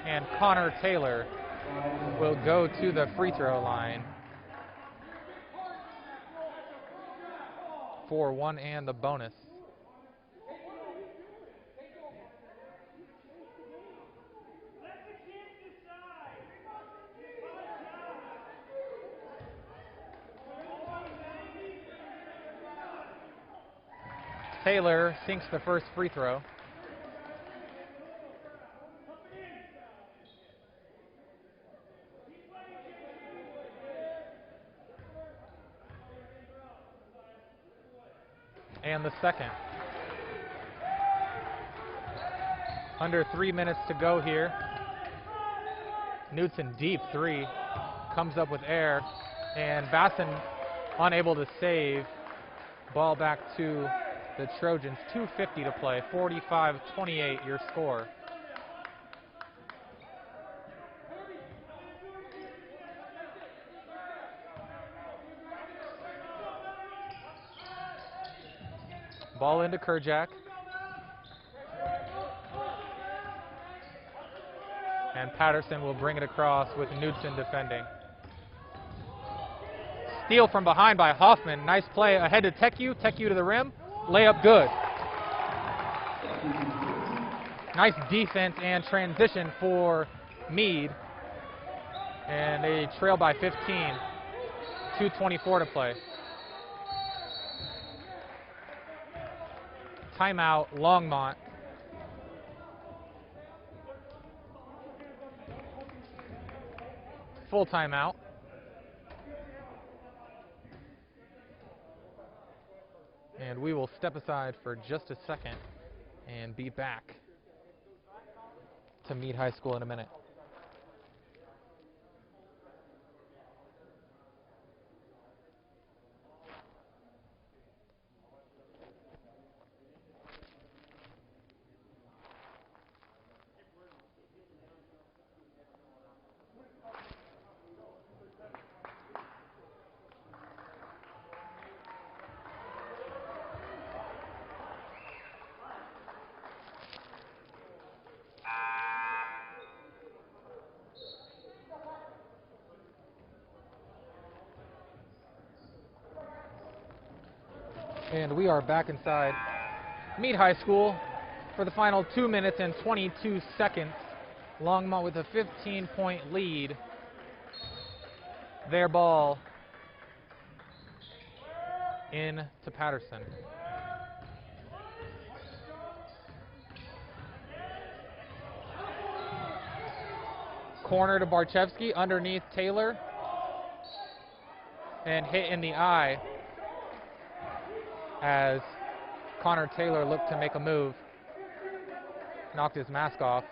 And Connor Taylor will go to the free throw line for 1 and the bonus. Taylor sinks the first free throw. And the second. Under 3 minutes to go here. Knudsen deep 3. Comes up with air. And Basson unable to save. Ball back to the Trojans. 2:50 to play. 45-28 your score. Ball into Kerjack. And Patterson will bring it across with Knudsen defending. Steal from behind by Hoffman. Nice play ahead to Teku. Teku to the rim. Layup good. Nice defense and transition for Mead. And they trail by 15. 2:24 to play. Timeout, Longmont. Full timeout. And we will step aside for just a second and be back to Mead High School in a minute. And we are back inside Mead High School for the final 2 minutes and 22 seconds. Longmont with a 15-point lead. Their ball in to Patterson. Corner to Barchevsky, underneath Taylor. And hit in the eye as Connor Taylor looked to make a move. Knocked his mask off.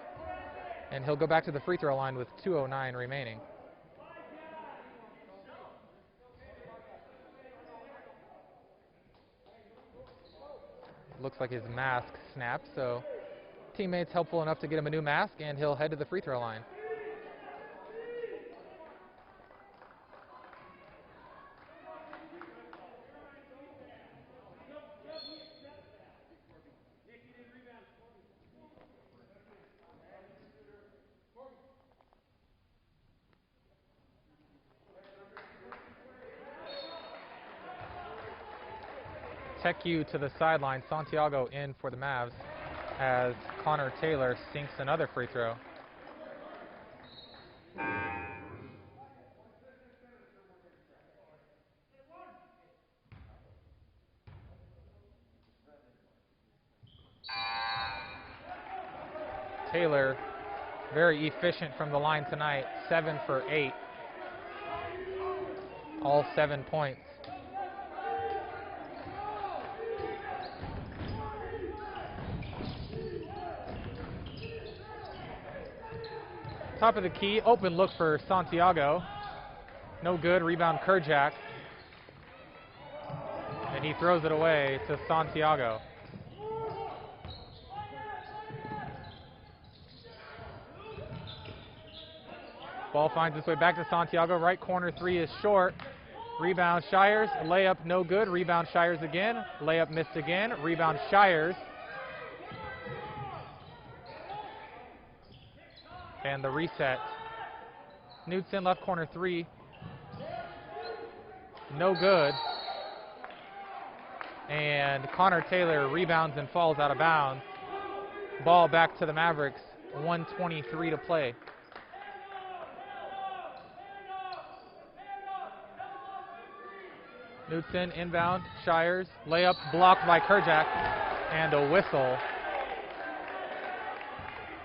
And he'll go back to the free throw line with 2:09 remaining. Looks like his mask snapped, so teammates helpful enough to get him a new mask, and he'll head to the free throw line. Tech U to the sideline. Santiago in for the Mavs as Connor Taylor sinks another free throw. Taylor very efficient from the line tonight, 7 for 8. All 7 points. Top of the key, open look for Santiago. No good, rebound Kerjak. And he throws it away to Santiago. Ball finds its way back to Santiago. Right corner three is short. Rebound Shires, layup no good. Rebound Shires again. Layup missed again. Rebound Shires. And the reset. Knudsen left corner three. No good. And Connor Taylor rebounds and falls out of bounds. Ball back to the Mavericks. 1:23 to play. Knudsen inbound. Shires. Layup blocked by Kerjak. And a whistle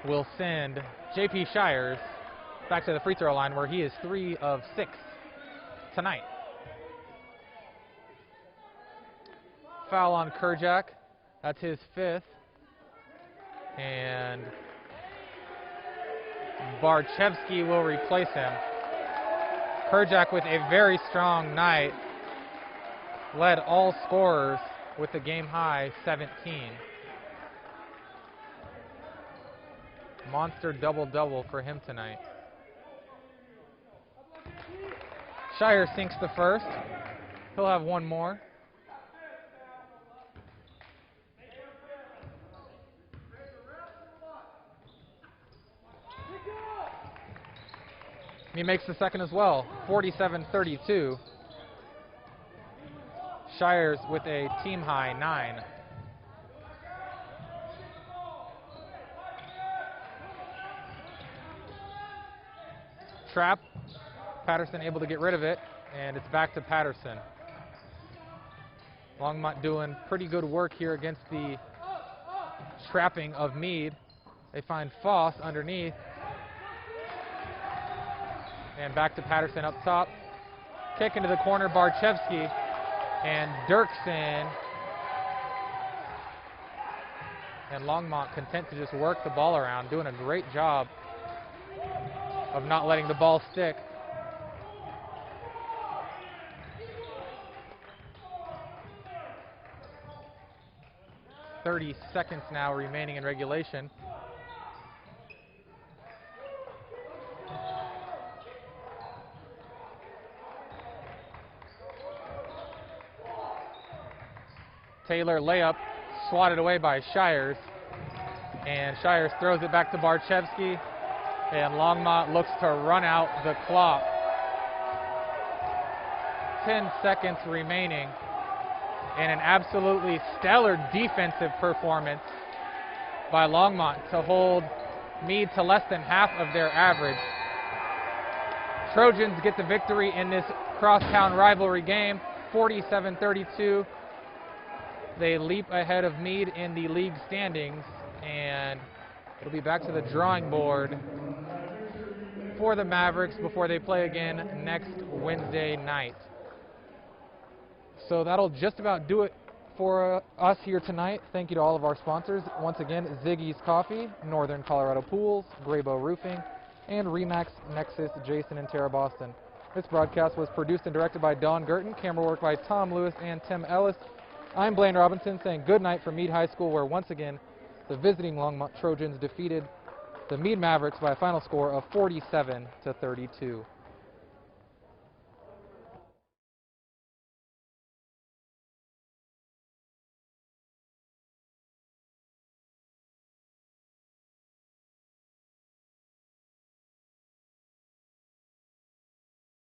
will send J.P. Shires back to the free throw line, where he is 3 of 6 tonight. Foul on Kerjak. That's his 5th. And Barchevsky will replace him. Kerjak with a very strong night. Led all scorers with the game high 17. Monster double-double for him tonight. Shire sinks the first. He'll have one more. He makes the second as well. 47-32. Shires with a team high 9. Trap. Patterson able to get rid of it, and it's back to Patterson. Longmont doing pretty good work here against the trapping of Mead. They find Foss underneath. And back to Patterson up top. Kick into the corner, Barchevsky. And Dirksen. And Longmont content to just work the ball around, doing a great job of not letting the ball stick. .30 seconds now remaining in regulation. Taylor layup swatted away by Shires. And Shires throws it back to Barchevsky. And Longmont looks to run out the clock. 10 seconds remaining. and an absolutely stellar defensive performance by Longmont to hold Mead to less than half of their average. Trojans get the victory in this crosstown rivalry game, 47-32. They leap ahead of Mead in the league standings, and it'll be back to the drawing board for the Mavericks before they play again next Wednesday night. So that'll just about do it for us here tonight. Thank you to all of our sponsors. Once again, Ziggy's Coffee, Northern Colorado Pools, Graybow Roofing, and Remax Nexus, Jason and Tara Boston. This broadcast was produced and directed by Dawn Girton, camera work by Tom Lewis and Tim Ellis. I'm Blaine Robinson saying good night from Mead High School, where once again the visiting Longmont Trojans defeated the Mead Mavericks by a final score of 47-32.